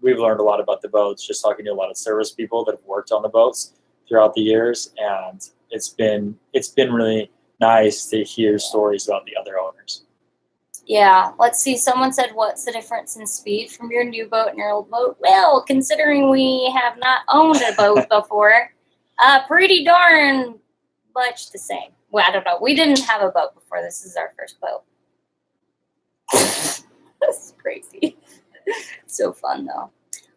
Speaker 2: We've learned a lot about the boats just talking to a lot of service people that have worked on the boats throughout the years, and it's been really nice to hear stories about the other owners.
Speaker 1: Yeah, let's see. Someone said, what's the difference in speed from your new boat and your old boat? Well, considering we have not owned a boat before, pretty darn much the same. Well, I don't know. We didn't have a boat before. This is our first boat. That's crazy. So fun, though.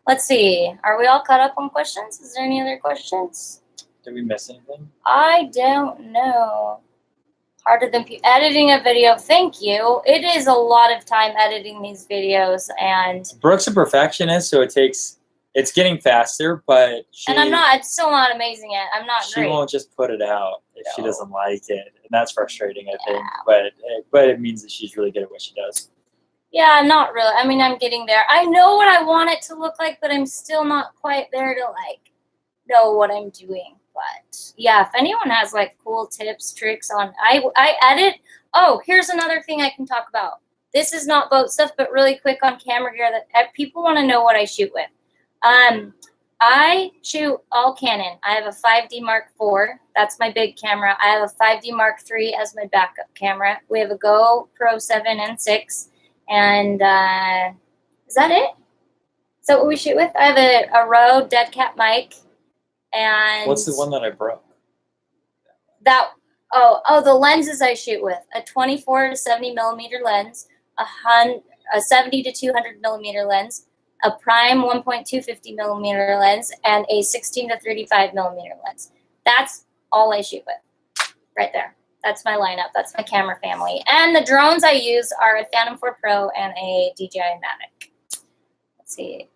Speaker 1: Let's see. Are we all caught up on questions? Is there any other questions?
Speaker 2: Did we miss anything?
Speaker 1: I don't know. Harder than editing a video. Thank you. It is a lot of time editing these videos, and
Speaker 2: Brooke's a perfectionist, so it's getting faster, but
Speaker 1: I'm still not amazing at. I'm not
Speaker 2: she
Speaker 1: great.
Speaker 2: won't just put it out if she
Speaker 1: No.
Speaker 2: doesn't like it, and that's frustrating, I think.
Speaker 1: Yeah.
Speaker 2: But it means that she's really good at what she does.
Speaker 1: Yeah, not really. I mean, I'm getting there. I know what I want it to look like, but I'm still not quite there to know what I'm doing. But yeah, if anyone has cool tips, tricks on, I edit. Oh, here's another thing I can talk about. This is not boat stuff, but really quick on camera gear that people want to know what I shoot with. I shoot all Canon. I have a 5D Mark IV. That's my big camera. I have a 5D Mark III as my backup camera. We have a GoPro 7 and 6. And is that it? Is that what we shoot with? I have a Rode Dead Cat mic. And
Speaker 2: What's the one that I broke?
Speaker 1: the lenses I shoot with: a 24 to 70 millimeter lens, a 70 to 200 millimeter lens, a prime 1.250 millimeter lens, and a 16 to 35 millimeter lens. That's all I shoot with, right there. That's my lineup. That's my camera family. And the drones I use are a Phantom 4 Pro and a DJI Mavic. Let's see.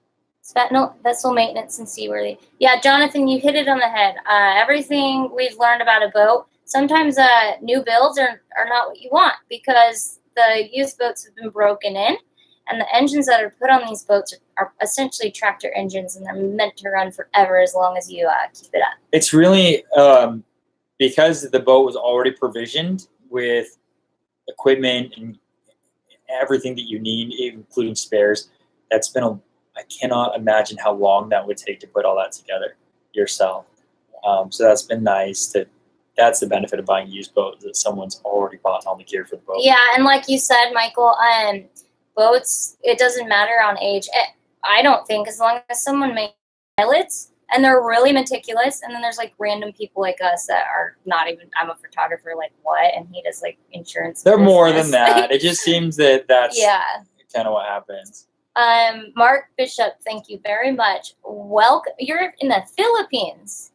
Speaker 1: Vessel maintenance and seaworthy. Yeah, Jonathan, you hit it on the head. Everything we've learned about a boat, sometimes new builds are not what you want because the used boats have been broken in, and the engines that are put on these boats are essentially tractor engines, and they're meant to run forever as long as you keep it up.
Speaker 2: It's really because the boat was already provisioned with equipment and everything that you need, including spares. I cannot imagine how long that would take to put all that together yourself. So that's been nice. That's the benefit of buying used boats, that someone's already bought all the gear for the boat.
Speaker 1: Yeah, and like you said, Michael, boats, it doesn't matter on age. I don't think, as long as someone makes pilots and they're really meticulous, and then there's random people like us that are not even. I'm a photographer, what, and he does insurance.
Speaker 2: They're more than
Speaker 1: business.
Speaker 2: that. It just seems that's
Speaker 1: Yeah.
Speaker 2: kind of what happens.
Speaker 1: Mark Bishop, thank you very much. Welcome. You're in the Philippines.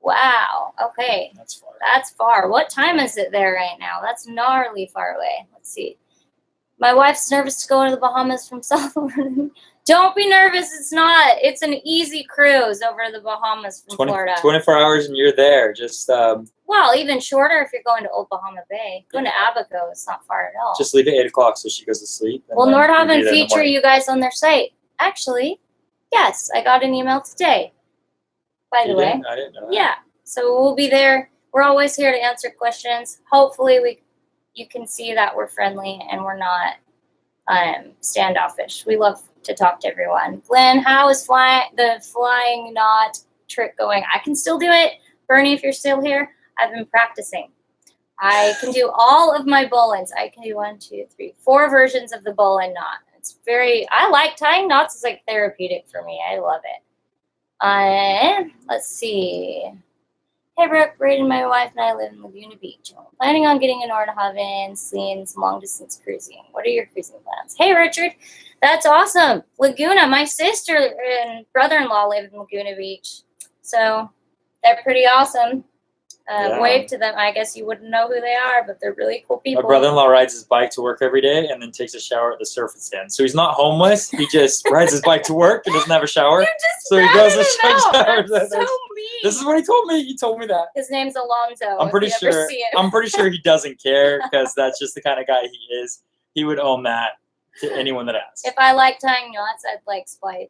Speaker 1: Wow. Okay.
Speaker 2: That's far.
Speaker 1: That's far. What time is it there right now? That's gnarly far away. Let's see. My wife's nervous to go to the Bahamas from South Florida. Don't be nervous. It's not. It's an easy cruise over the Bahamas from Florida.
Speaker 2: 24 hours and you're there. Just
Speaker 1: Well, even shorter if you're going to Old Bahama Bay. Going to Abaco, it's not far at all.
Speaker 2: just leave at 8 o'clock so she goes to sleep. and
Speaker 1: Will
Speaker 2: then you'll
Speaker 1: Nordhaven
Speaker 2: be there in the
Speaker 1: feature
Speaker 2: morning.
Speaker 1: you guys on their site? Actually, yes. I got an email today, by the
Speaker 2: You
Speaker 1: way.
Speaker 2: didn't? I didn't know that.
Speaker 1: Yeah. So we'll be there. We're always here to answer questions. Hopefully you can see that we're friendly and we're not standoffish. We love to talk to everyone. Glenn, how is the flying knot trick going? I can still do it. Bernie, if you're still here, I've been practicing. I can do all of my bowlines. I can do 1, 2, 3, 4 versions of the bowline knot. I like tying knots. It's like therapeutic for me. I love it. Let's see. Hey, Brooke, Braden, my wife, and I live in Laguna Beach. I'm planning on getting an Nordhaven, seeing some long-distance cruising. What are your cruising plans? Hey, Richard. That's awesome. Laguna, my sister and brother-in-law live in Laguna Beach. So they're pretty awesome.
Speaker 2: Yeah.
Speaker 1: Wave to them. I guess you wouldn't know who they are, but they're really cool people.
Speaker 2: My brother-in-law rides his bike to work every day and then takes a shower at the surface stand. So he's not homeless. He just rides his bike to work and doesn't have a shower.
Speaker 1: You just
Speaker 2: So he goes and
Speaker 1: ratted him out.
Speaker 2: showers.
Speaker 1: That's so mean.
Speaker 2: This is what he told me. He told me that.
Speaker 1: His name's Alonzo.
Speaker 2: I'm pretty
Speaker 1: if you ever
Speaker 2: sure.
Speaker 1: see him.
Speaker 2: I'm pretty sure he doesn't care because that's just the kind of guy he is. He would own that to anyone that asks.
Speaker 1: If I like tying knots, I'd like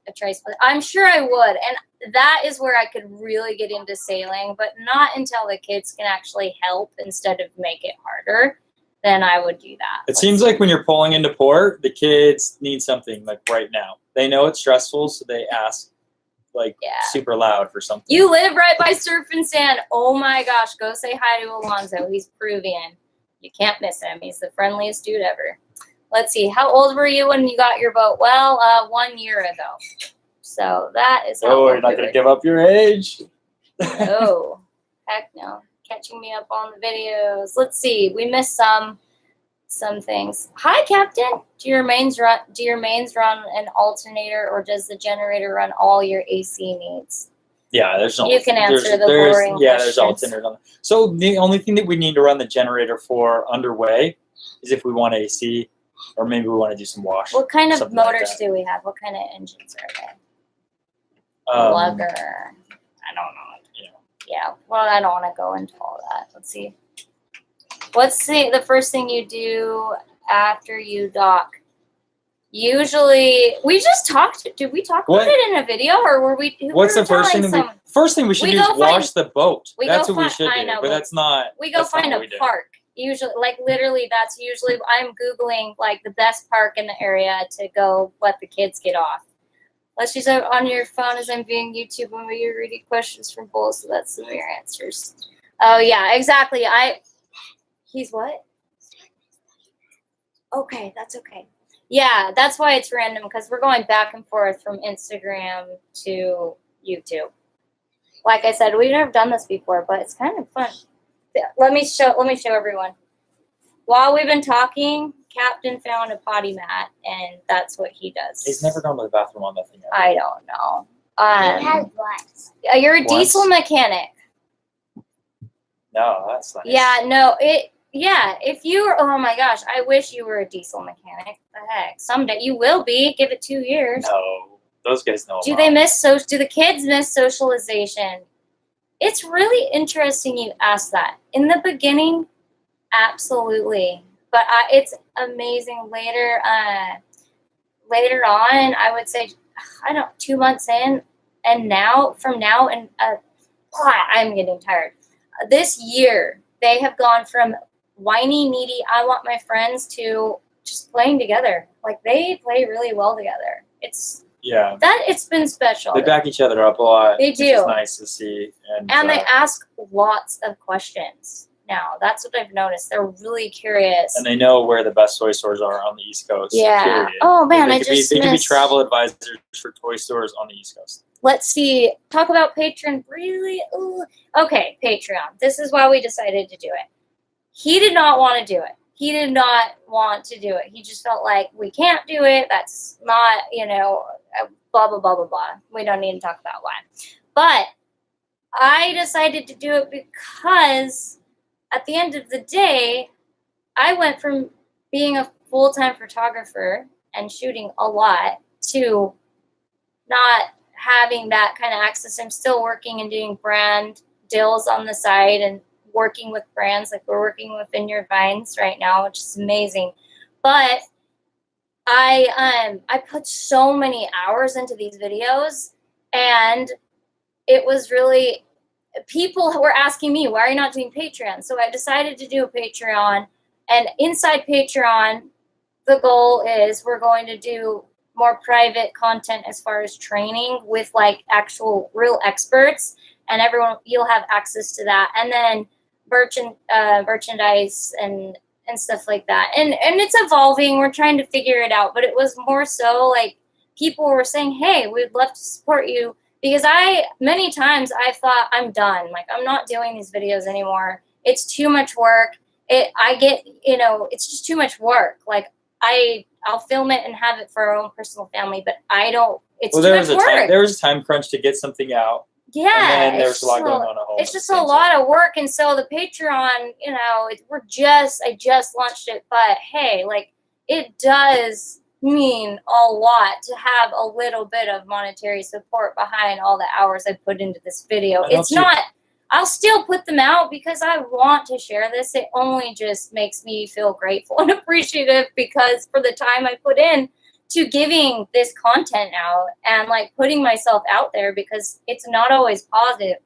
Speaker 1: a try split. I'm sure I would, and that is where I could really get into sailing, but not until the kids can actually help instead of make it harder. Then I would do that.
Speaker 2: It seems like when you're pulling into port, the kids need something like right now. They know it's stressful, so they ask like super loud for something.
Speaker 1: You live right by Surf and Sand. Oh my gosh, go say hi to Alonzo. He's Peruvian. You can't miss him. He's the friendliest dude ever. Let's see. How old were you when you got your boat? Well, 1 year ago. So that is how
Speaker 2: you're not going to give up your age.
Speaker 1: No. Heck no. Catching me up on the videos. Let's see. We missed some things. Hi, Captain. Do your mains run an alternator, or does the generator run all your AC needs?
Speaker 2: Yeah, there's no.
Speaker 1: You can answer the boring questions.
Speaker 2: Yeah, there's alternator on. So the only thing that we need to run the generator for underway is if we want AC. Or maybe we want to do some wash.
Speaker 1: What kind of motors do we have? What kind of engines are they? Lugger. I don't know. Yeah. Well, I don't want to go into all that. Let's see. What's the first thing you do after you dock? Usually, we just talked. Did we talk about it in a video, or were we?
Speaker 2: What's the first thing? First thing we should do is wash the boat. That's what we should do. But that's not.
Speaker 1: We go find a park. Usually, like literally, that's usually I'm Googling like the best park in the area to go let the kids get off. Let's use it on your phone as I'm viewing YouTube when you're reading questions from both, so that's some of your answers. Oh yeah, exactly. He's what? Okay, that's okay. Yeah, that's why it's random because we're going back and forth from Instagram to YouTube. Like I said, we've never done this before, but it's kind of fun. Let me show everyone. While we've been talking, Captain found a potty mat, and that's what he does.
Speaker 2: He's never gone to the bathroom on that thing.
Speaker 1: I don't know.
Speaker 3: He has once.
Speaker 1: You're a diesel mechanic.
Speaker 2: No, that's nice.
Speaker 1: Yeah, no, if you were, oh my gosh, I wish you were a diesel mechanic. The heck, someday you will be. Give it 2 years.
Speaker 2: No, those guys know.
Speaker 1: Do the kids miss socialization? It's really interesting you ask that. In the beginning, absolutely. But it's amazing later on, I would say, 2 months in, and I'm getting tired. This year, they have gone from whiny, needy, I want my friends, to just playing together. Like, they play really well together. It's been special.
Speaker 2: They back each other up a lot.
Speaker 1: They do.
Speaker 2: Which is nice to see.
Speaker 1: And they ask lots of questions now. That's what I've noticed. They're really curious.
Speaker 2: And they know where the best toy stores are on the East Coast.
Speaker 1: Yeah.
Speaker 2: Period.
Speaker 1: Oh, man,
Speaker 2: they could be travel advisors for toy stores on the East Coast.
Speaker 1: Let's see. Talk about Patreon. Really? Ooh. Okay, Patreon. This is why we decided to do it. He did not want to do it. He did not want to do it. He just felt like we can't do it. That's not, blah, blah, blah, blah, blah. We don't need to talk about why. But I decided to do it because at the end of the day, I went from being a full-time photographer and shooting a lot to not having that kind of access. I'm still working and doing brand deals on the side and working with brands. Like we're working with Vineyard Vines right now, which is amazing. But I put so many hours into these videos, and it was really, people were asking me, why are you not doing Patreon? So I decided to do a Patreon, and inside Patreon, the goal is we're going to do more private content as far as training with like actual real experts, and everyone, you'll have access to that. And then merchandise and stuff like that. And it's evolving. We're trying to figure it out. But it was more so like people were saying, hey, we'd love to support you. Because many times I thought I'm done. Like, I'm not doing these videos anymore. It's too much work. It's just too much work. Like, I'll film it and have it for our own personal family, but it's too much work.
Speaker 2: There was a time crunch to get something out.
Speaker 1: Yeah.
Speaker 2: And then there's a lot going on at home.
Speaker 1: It's just a lot of work. And so the Patreon, I just launched it, but hey, like, it does mean a lot to have a little bit of monetary support behind all the hours I put into this video. I'll still put them out because I want to share this. It only just makes me feel grateful and appreciative because for the time I put in to giving this content out and like putting myself out there, because it's not always positive.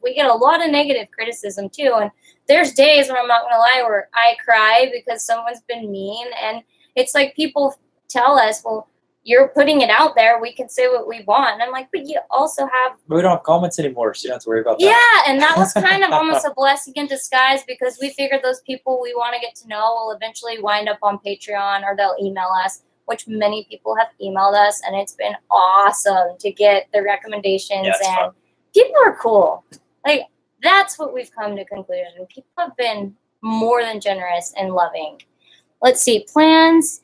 Speaker 1: We get a lot of negative criticism too. And there's days where I'm not gonna lie, where I cry because someone's been mean. And it's like people tell us, well, you're putting it out there, we can say what we want. And I'm like, but you also have...
Speaker 2: But we don't have comments anymore, so you don't have to worry about that.
Speaker 1: Yeah, and that was kind of almost a blessing in disguise because we figured those people we want to get to know will eventually wind up on Patreon or they'll email us, which many people have emailed us, and it's been awesome to get the recommendations.
Speaker 2: Yeah, it's
Speaker 1: and
Speaker 2: fun.
Speaker 1: People are cool. Like, that's what we've come to conclusion. People have been more than generous and loving. Let's see, plans.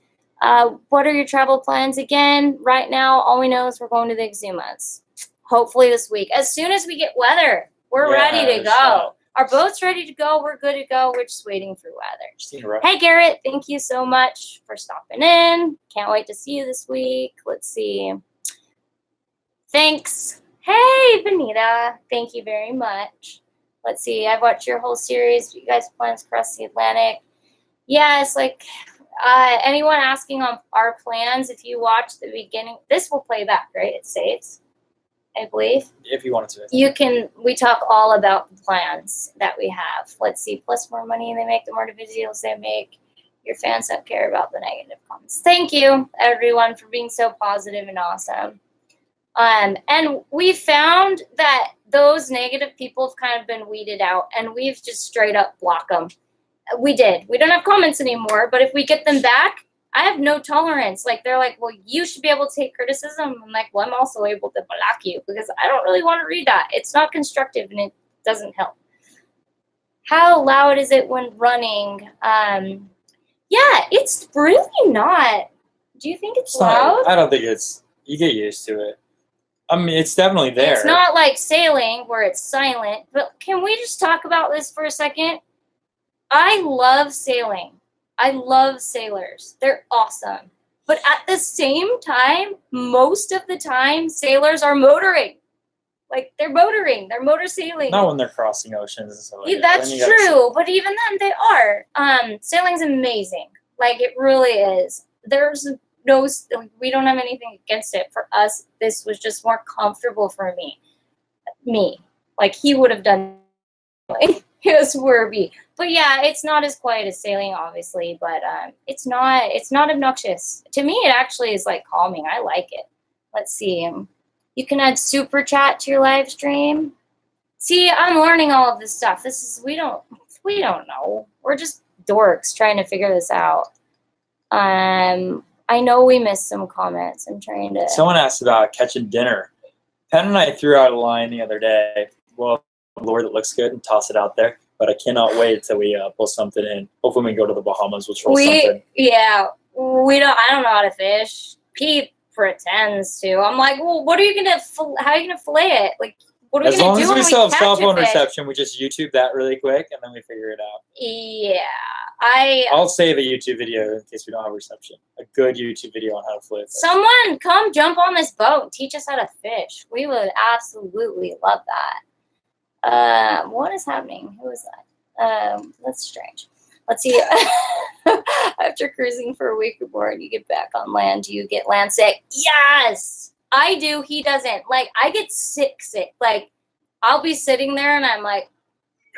Speaker 1: What are your travel plans again? Right now, all we know is we're going to the Exumas. Hopefully this week. As soon as we get weather, we're ready to go. Our boat's ready to go. We're good to go. We're just waiting for weather. Hey, Garrett, thank you so much for stopping in. Can't wait to see you this week. Let's see. Thanks. Hey, Benita. Thank you very much. Let's see. I've watched your whole series. You guys plans across the Atlantic. Yeah, it's like... anyone asking on our plans, if you watch the beginning, this will play back, right? It saves, I believe.
Speaker 2: If you wanted to.
Speaker 1: We talk all about the plans that we have. Let's see, plus more money they make, the more videos they make. Your fans don't care about the negative comments. Thank you, everyone, for being so positive and awesome. And we found that those negative people have kind of been weeded out, and we've just straight up blocked them. We did. We don't have comments anymore, but if we get them back, I have no tolerance. Like, they're like, well, you should be able to take criticism. I'm like, well, I'm also able to block you because I don't really want to read that. It's not constructive and it doesn't help. How loud is it when running? Yeah, it's really not. Do you think it's loud?
Speaker 2: I don't think you get used to it. I mean, it's definitely there.
Speaker 1: It's not like sailing where it's silent, but can we just talk about this for a second? I love sailing. I love sailors. They're awesome. But at the same time, most of the time, sailors are motoring. Like, they're motoring. They're motor sailing.
Speaker 2: Not when they're crossing oceans and stuff like that.
Speaker 1: That's true. But even then, they are. Sailing's amazing. Like, it really is. There's we don't have anything against it. For us, this was just more comfortable for me. Like, he would have done his Werby. But yeah, it's not as quiet as sailing, obviously, but it's not obnoxious. To me, it actually is like calming. I like it. Let's see. You can add super chat to your live stream. See, I'm learning all of this stuff. We don't know. We're just dorks trying to figure this out. I know we missed some comments. I'm trying to.
Speaker 2: Someone asked about catching dinner. Penn and I threw out a line the other day. Well, Lord, it looks good, and toss it out there. But I cannot wait until we pull something in. Hopefully, when we go to the Bahamas, we'll throw something.
Speaker 1: Yeah, I don't know how to fish. Pete pretends to. I'm like, well, how are you gonna fillet it? Like, what are we gonna do?
Speaker 2: As long as we still have cell phone reception, we just YouTube that really quick, and then we figure it out.
Speaker 1: Yeah,
Speaker 2: I'll save a YouTube video in case we don't have reception. A good YouTube video on how to fillet fish. Someone
Speaker 1: come jump on this boat and teach us how to fish. We would absolutely love that. What is happening? Who is that? That's strange. Let's see. After cruising for a week or more and you get back on land, do you get land sick? Yes, I do. He doesn't. Like, I get sick. Like, I'll be sitting there and I'm like,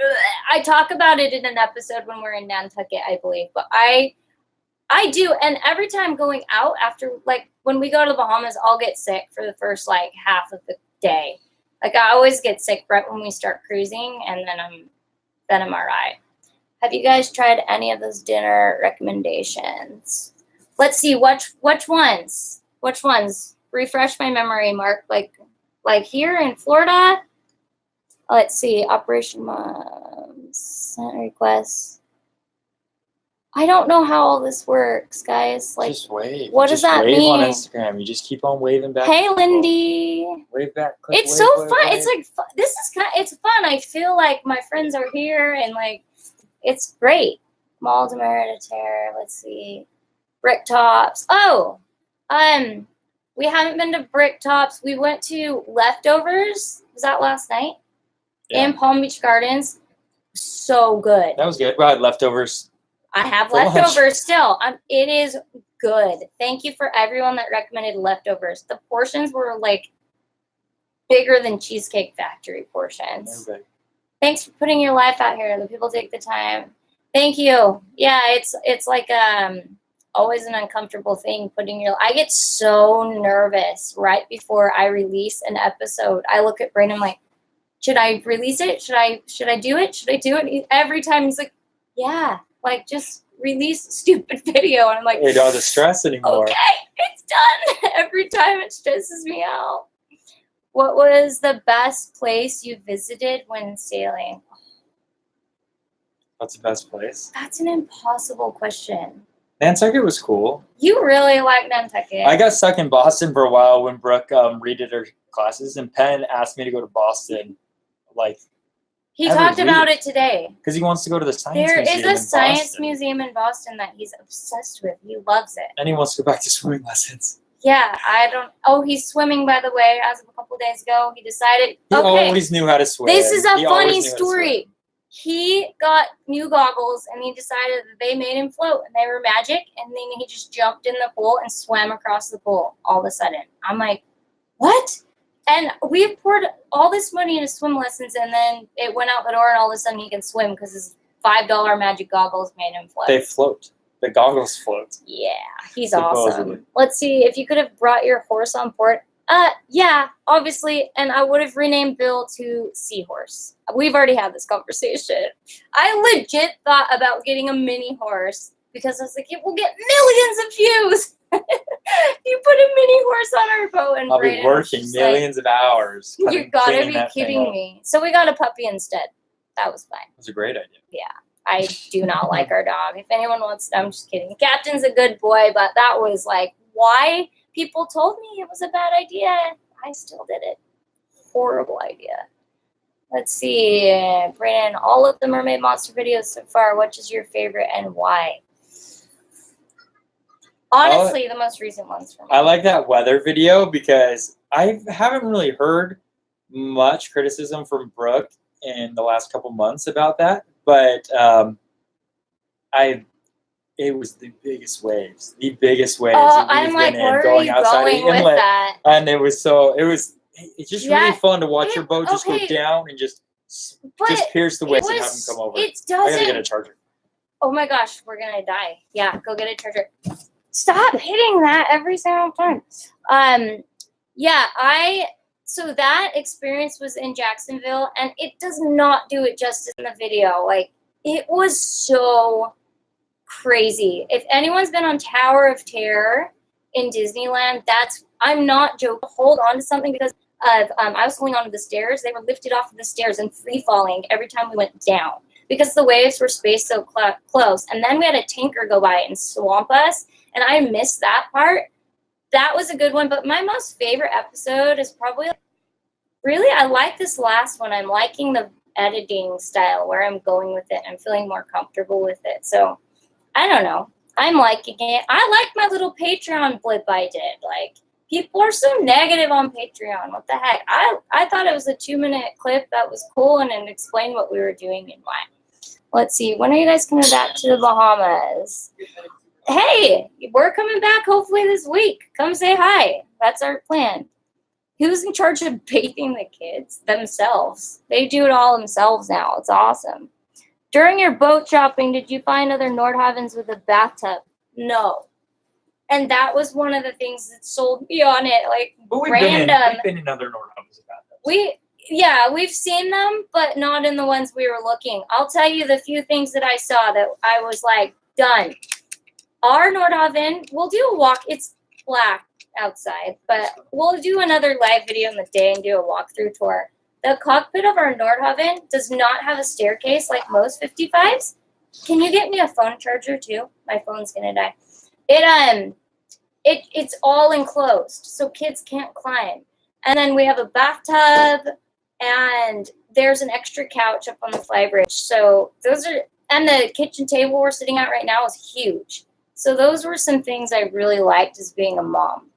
Speaker 1: ugh. I talk about it in an episode when we're in Nantucket, I believe. But I do. And every time going out after, like, when we go to the Bahamas, I'll get sick for the first, like, half of the day. Like, I always get sick right when we start cruising, and then I'm then I'm all right. Have you guys tried any of those dinner recommendations? Let's see, which ones? Which ones? Refresh my memory, Mark. Like here in Florida. Let's see, Operation Mom sent requests. I don't know how all this works, guys. Like,
Speaker 2: just wave.
Speaker 1: what does that
Speaker 2: wave
Speaker 1: mean?
Speaker 2: on Instagram. You just keep on waving back.
Speaker 1: Hey, Lindy.
Speaker 2: Wave back. Click,
Speaker 1: It's
Speaker 2: wave,
Speaker 1: so
Speaker 2: wave,
Speaker 1: fun.
Speaker 2: wave.
Speaker 1: It's like this is it's fun. I feel like my friends are here and like it's great. Mall de Terre. Let's see, Brick Tops. Oh, we haven't been to Brick Tops. We went to Leftovers. Was that last night?
Speaker 2: Yeah.
Speaker 1: In Palm Beach Gardens. So good.
Speaker 2: That was good. We had leftovers.
Speaker 1: I have
Speaker 2: For lunch.
Speaker 1: leftovers still. It is good. Thank you for everyone that recommended leftovers. The portions were like bigger than Cheesecake Factory portions.
Speaker 2: Okay.
Speaker 1: Thanks for putting your life out here. The people take the time. Thank you. Yeah, it's like always an uncomfortable thing putting your. I get so nervous right before I release an episode. I look at Brandon like, should I release it? Should I do it? Should I do it? Every time he's like, yeah. Like, just release a stupid video. And I'm like,
Speaker 2: You don't have to stress anymore.
Speaker 1: okay, it's done. Every time it stresses me out. What was the best place you visited when sailing?
Speaker 2: What's the best place?
Speaker 1: That's an impossible question.
Speaker 2: Nantucket was cool.
Speaker 1: You really like Nantucket.
Speaker 2: I got stuck in Boston for a while when Brooke redid her classes, and Penn asked me to go to Boston, like,
Speaker 1: he
Speaker 2: every
Speaker 1: talked about
Speaker 2: week.
Speaker 1: it today.
Speaker 2: because he wants to go to the science
Speaker 1: There
Speaker 2: museum
Speaker 1: is a
Speaker 2: in
Speaker 1: science
Speaker 2: Boston.
Speaker 1: museum in Boston that he's obsessed with. He loves it.
Speaker 2: And he wants to go back to swimming lessons.
Speaker 1: Yeah, I don't. Oh, he's swimming, by the way, as of a couple days ago. He decided,
Speaker 2: He
Speaker 1: okay,
Speaker 2: always knew how to swim.
Speaker 1: this is a
Speaker 2: He always
Speaker 1: funny
Speaker 2: knew how to swim.
Speaker 1: story. He got new goggles and he decided that they made him float and they were magic. And then he just jumped in the pool and swam across the pool all of a sudden. I'm like, what? And we've poured all this money into swim lessons and then it went out the door and all of a sudden he can swim because his $5 magic goggles made him float.
Speaker 2: They float. The goggles float.
Speaker 1: Yeah, he's
Speaker 2: Supposedly.
Speaker 1: awesome. Let's see if you could have brought your horse on board. Yeah, obviously, and I would have renamed Bill to Seahorse. We've already had this conversation. I legit thought about getting a mini horse because I was like, it will get millions of views. You put a mini horse on our boat and
Speaker 2: I'll be
Speaker 1: Brayden was
Speaker 2: working
Speaker 1: just
Speaker 2: millions of hours.
Speaker 1: Like, you gotta
Speaker 2: cleaning
Speaker 1: be
Speaker 2: that thing
Speaker 1: kidding
Speaker 2: up.
Speaker 1: me. So we got a puppy instead. That was fine.
Speaker 2: That's a great idea.
Speaker 1: I do not like our dog. If anyone wants to, I'm just kidding. Captain's a good boy, but that was like why people told me it was a bad idea. I still did it. Horrible idea. Let's see. Brandon, all of the Mermaid Monster videos so far, which is your favorite and why? Honestly, the most recent ones for me.
Speaker 2: I like that weather video because I haven't really heard much criticism from Brooke in the last couple months about that, but it was the biggest waves
Speaker 1: Oh,
Speaker 2: that
Speaker 1: I'm
Speaker 2: we've
Speaker 1: like,
Speaker 2: been in
Speaker 1: where are
Speaker 2: going
Speaker 1: you
Speaker 2: outside
Speaker 1: going
Speaker 2: the
Speaker 1: with
Speaker 2: inlet,
Speaker 1: that?
Speaker 2: and it's just
Speaker 1: Yeah,
Speaker 2: really fun to watch your boat just
Speaker 1: okay.
Speaker 2: go down and just
Speaker 1: But
Speaker 2: pierce the waves and have them come over.
Speaker 1: It
Speaker 2: I gotta get a
Speaker 1: doesn't.
Speaker 2: charger.
Speaker 1: Oh my gosh, we're gonna die. Yeah, go get a charger. Stop hitting that every single time. Yeah, so that experience was in Jacksonville, and it does not do it justice in the video. Like, it was so crazy. If anyone's been on Tower of Terror in Disneyland, I'm not joking. Hold on to something because of I was holding onto the stairs. They were lifted off of the stairs and free falling every time we went down because the waves were spaced so close. And then we had a tanker go by and swamp us, and I missed that part. That was a good one, but my most favorite episode is probably really, I like this last one. I'm liking the editing style where I'm going with it. I'm feeling more comfortable with it. So I don't know. I'm liking it. I like my little Patreon blip I did. Like, people are so negative on Patreon. What the heck? I thought it was a 2-minute clip that was cool and it explained what we were doing and why. Let's see. When are you guys coming back to the Bahamas? Hey, we're coming back hopefully this week. Come say hi. That's our plan. Who's in charge of bathing the kids? Themselves. They do it all themselves now. It's awesome. During your boat shopping, did you find other Nordhavens with a bathtub? No. And that was one of the things that sold me on it. Like,
Speaker 2: But we've
Speaker 1: random.
Speaker 2: been in other Nordhavens about that.
Speaker 1: Yeah, we've seen them, but not in the ones we were looking. I'll tell you the few things that I saw that I was like, done. Our Nordhaven, we'll do a walk. It's black outside, but we'll do another live video in the day and do a walkthrough tour. The cockpit of our Nordhaven does not have a staircase like most 55s. Can you get me a phone charger too? My phone's gonna die. It's all enclosed, so kids can't climb. And then we have a bathtub, and there's an extra couch up on the flybridge. So those are, and the kitchen table we're sitting at right now is huge. So those were some things I really liked as being a mom.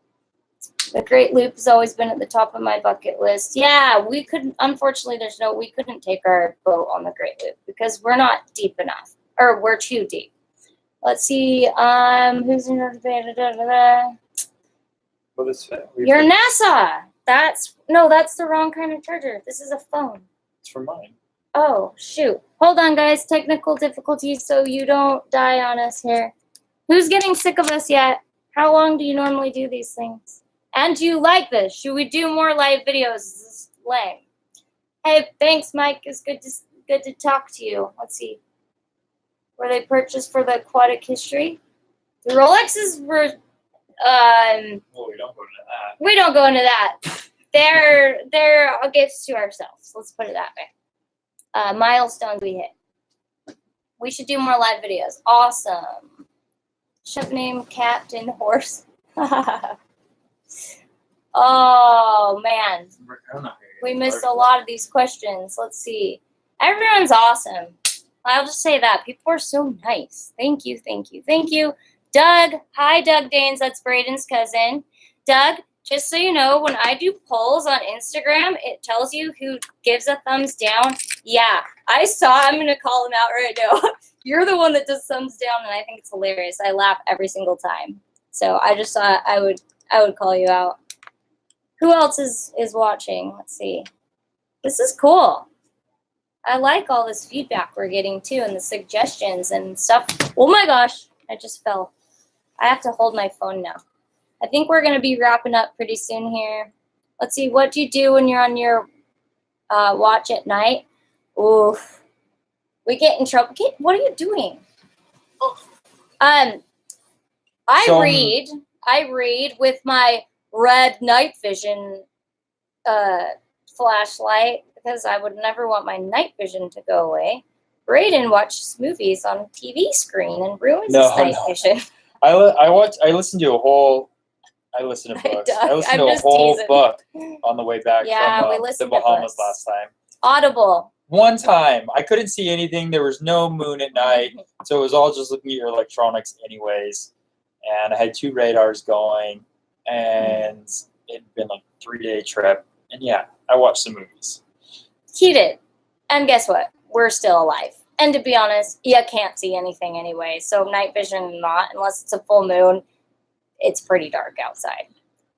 Speaker 1: The Great Loop has always been at the top of my bucket list. Yeah, we couldn't, unfortunately, we couldn't take our boat on the Great Loop because we're not deep enough, or we're too deep. Let's see, who's in your,
Speaker 2: Well, this
Speaker 1: your NASA. That's the wrong kind of charger. This is a phone.
Speaker 2: It's for mine.
Speaker 1: Oh, shoot. Hold on, guys. Technical difficulties so you don't die on us here. Who's getting sick of us yet? How long do you normally do these things? And do you like this? Should we do more live videos? This is lame. Hey, thanks, Mike. It's good to talk to you. Let's see. Were they purchased for the aquatic history? The Rolexes were...
Speaker 2: Well, we don't go into that.
Speaker 1: We don't go into that. They're gifts to ourselves. Let's put it that way. Milestones we hit. We should do more live videos. Awesome. Ship name Captain Horse. Oh man, we missed a lot of these questions. Let's see. Everyone's awesome. I'll just say that people are so nice. Thank you, thank you, thank you. Doug, hi Doug Danes, that's Braden's cousin. Doug, just so you know, when I do polls on Instagram, it tells you who gives a thumbs down. Yeah, I saw, I'm going to call him out right now. You're the one that does thumbs down, and I think it's hilarious. I laugh every single time. So I just thought I would call you out. Who else is watching? Let's see. This is cool. I like all this feedback we're getting too, and the suggestions and stuff. Oh my gosh, I just fell. I have to hold my phone now. I think we're going to be wrapping up pretty soon here. Let's see, what do you do when you're on your watch at night? Oof. We get in trouble. What are you doing? I read with my red night vision flashlight because I would never want my night vision to go away. Braden watches movies on TV screen and ruins his night vision.
Speaker 2: I listened to books. I listened to a whole book on the way back from the Bahamas last time.
Speaker 1: Audible.
Speaker 2: One time, I couldn't see anything. There was no moon at night, so it was all just looking at your electronics anyways. And I had 2 radars going, and it'd been like a 3-day trip. And yeah, I watched some movies.
Speaker 1: He did. And guess what? We're still alive. And to be honest, you can't see anything anyway. So night vision, not unless it's a full moon. It's pretty dark outside.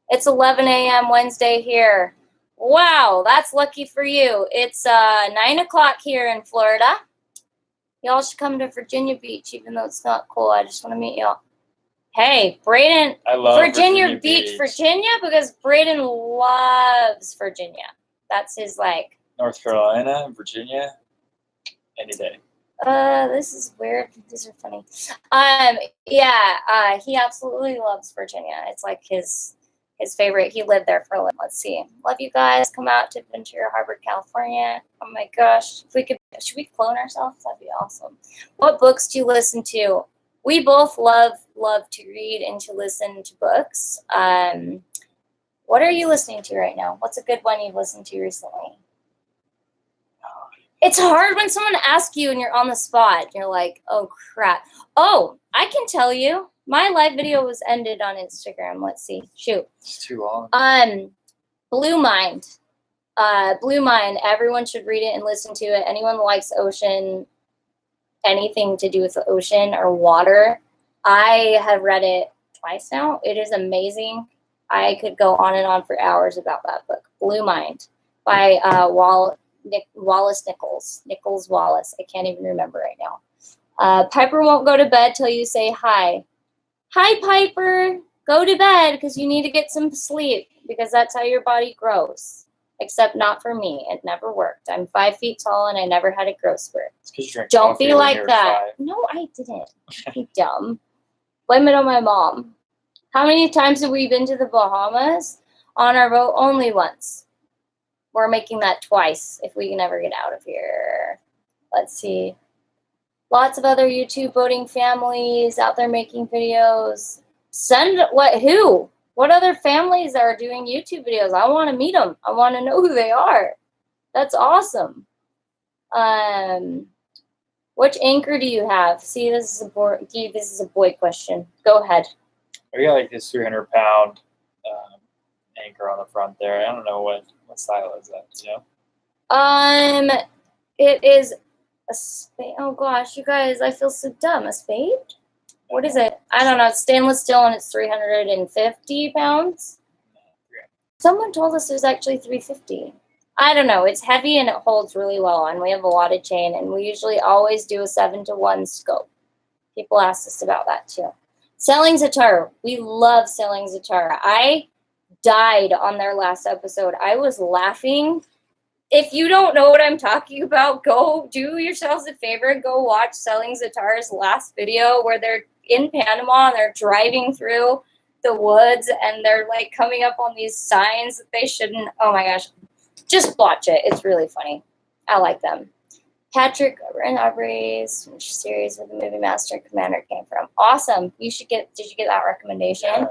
Speaker 1: It's 11 a.m. Wednesday here. Wow, that's lucky for you. It's 9 o'clock here in Florida. Y'all should come to Virginia Beach, even though it's not cool. I just want to meet y'all. Hey, Braden.
Speaker 2: I love
Speaker 1: Virginia Beach, Virginia, because Braden loves Virginia. That's his
Speaker 2: North Carolina, Virginia, any day.
Speaker 1: This is weird. These are funny. He absolutely loves Virginia. It's like his favorite. He lived there for a little. Let's see. Love you guys. Come out to Ventura Harbor, California. Oh my gosh. Should we clone ourselves? That'd be awesome. What books do you listen to? We both love to read and to listen to books. What are you listening to right now? What's a good one you've listened to recently? It's hard when someone asks you and you're on the spot. And you're like, oh, crap. Oh, I can tell you. My live video was ended on Instagram. Let's see. Shoot.
Speaker 2: It's too long.
Speaker 1: Blue Mind. Blue Mind. Everyone should read it and listen to it. Anyone who likes ocean, anything to do with the ocean or water. I have read it twice now. It is amazing. I could go on and on for hours about that book. Blue Mind by Wallace Nichols. Nichols Wallace. I can't even remember right now. Piper won't go to bed till you say hi. Hi, Piper. Go to bed because you need to get some sleep because that's how your body grows. except not for me. It never worked. I'm 5 feet tall and I never had a growth spurt.
Speaker 2: It's 'cause you drank
Speaker 1: Don't
Speaker 2: coffee
Speaker 1: be
Speaker 2: when
Speaker 1: like
Speaker 2: you were
Speaker 1: that.
Speaker 2: 5.
Speaker 1: No, I didn't. Be dumb. Blame it on my mom. How many times have we been to the Bahamas on our boat? Only once. We're making that twice if we can ever get out of here. Let's see. Lots of other YouTube boating families out there making videos. Who? What other families are doing YouTube videos? I want to meet them. I want to know who they are. That's awesome. Which anchor do you have? See, this is a boy question. Go ahead.
Speaker 2: We got like this 300-pound anchor on the front there. I don't know what style is that. You know?
Speaker 1: It is a spade. Oh gosh, you guys, I feel so dumb. A spade? What is it? I don't know. It's stainless steel and it's 350 pounds. Someone told us it was actually 350. I don't know. It's heavy and it holds really well, and we have a lot of chain, and we usually always do a 7-to-1 scope. People ask us about that too. Selling Zatara. We love Selling Zatara. I died on their last episode. I was laughing. If you don't know what I'm talking about, go do yourselves a favor and go watch Selling Zatara's last video where they're in Panama and they're driving through the woods and they're like coming up on these signs that they shouldn't. Oh my gosh. Just watch it. It's really funny. I like them. Patrick and Aubrey's series where the movie Master and Commander came from. Awesome. Did you get that recommendation?
Speaker 2: Yeah.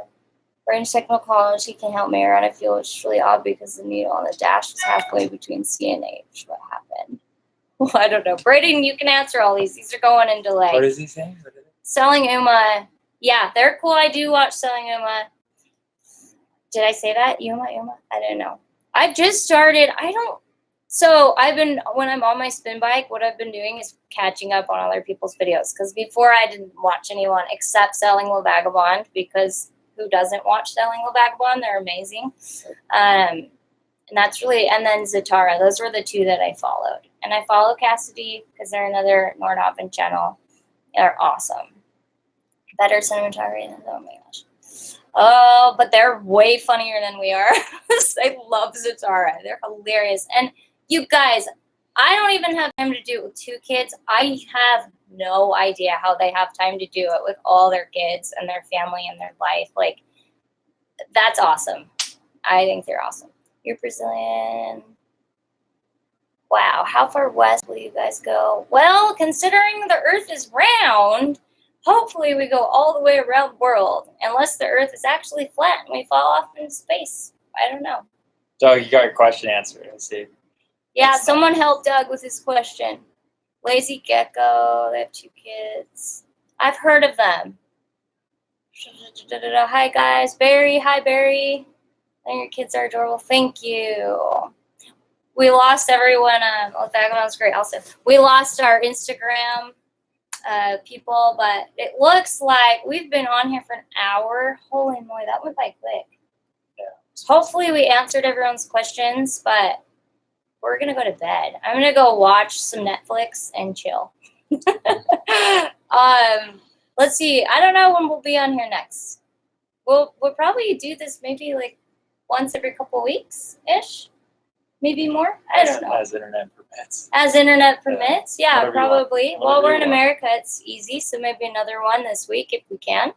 Speaker 1: Range Technical College, he can help me around. I feel it's really odd because the needle on the dash is halfway between C and H. What happened? Well, I don't know. Braden, you can answer all these. These are going in delay.
Speaker 2: What is he saying?
Speaker 1: Selling Uma. Yeah, they're cool. I do watch Selling Uma. Did I say that? Uma? I don't know. I've just started. When I'm on my spin bike, what I've been doing is catching up on other people's videos. Because before I didn't watch anyone except Selling La Vagabond, because who doesn't watch Selling La Vagabond? They're amazing. And then Zatara. Those were the two that I followed. And I follow Cassidy because they're another Nordhoffen channel. They're awesome. Better cinematography than, oh my gosh. Oh, but they're way funnier than we are. I love Zatara. They're hilarious. And you guys, I don't even have time to do it with 2 kids. I have no idea how they have time to do it with all their kids and their family and their life. Like, that's awesome. I think they're awesome. You're Brazilian. Wow. How far west will you guys go? Well, considering the Earth is round, hopefully we go all the way around the world, unless the Earth is actually flat and we fall off into space. I don't know.
Speaker 2: Doug, you got your question answered. Let's see.
Speaker 1: Yeah,
Speaker 2: That's
Speaker 1: someone
Speaker 2: nice.
Speaker 1: help Doug with his question. Lazy Gecko, they have 2 kids. I've heard of them. Hi, guys. Barry, hi, Barry. I think your kids are adorable. Thank you. We lost everyone. That was great. Also, we lost our Instagram people, but it looks like we've been on here for an hour. Holy moly, that went by quick.
Speaker 2: Yeah.
Speaker 1: Hopefully we answered everyone's questions, but we're going to go to bed. I'm going to go watch some Netflix and chill. Let's see. I don't know when we'll be on here next. We'll probably do this maybe like once every couple weeks-ish. Maybe more. I don't know.
Speaker 2: As internet permits.
Speaker 1: As internet permits. Yeah,
Speaker 2: Whatever you want.
Speaker 1: probably.
Speaker 2: Whatever
Speaker 1: Well, we're
Speaker 2: you
Speaker 1: in
Speaker 2: want.
Speaker 1: America. It's easy. So maybe another one this week if we can.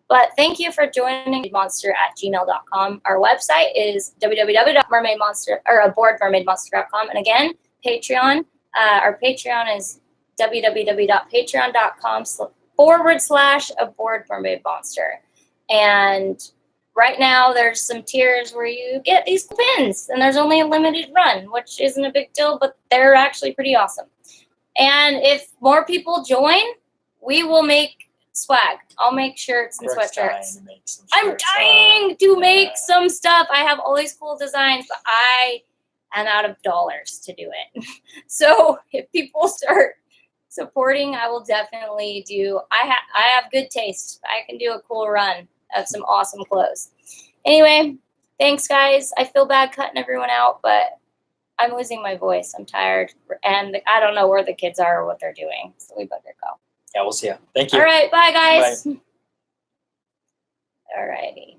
Speaker 1: But thank you for joining monster@gmail.com. Our website is boardmermaidmonster.com. And again, Patreon. Our Patreon is www.patreon.com/aboardmermaidmonster. And right now there's some tiers where you get these pins, and there's only a limited run, which isn't a big deal, but they're actually pretty awesome. And if more people join, we will make swag. I'll make shirts and
Speaker 2: Rick's dying
Speaker 1: sweatshirts.
Speaker 2: to make some
Speaker 1: I'm
Speaker 2: shirts.
Speaker 1: dying to make some stuff. I have all these cool designs, but I am out of dollars to do it. So if people start supporting, I will definitely do. I have good taste. I can do a cool run of some awesome clothes. Anyway, thanks guys. I feel bad cutting everyone out, but I'm losing my voice. I'm tired, and I don't know where the kids are or what they're doing. So we better go.
Speaker 2: Yeah, we'll see you. Thank you.
Speaker 1: All right, bye guys. All righty.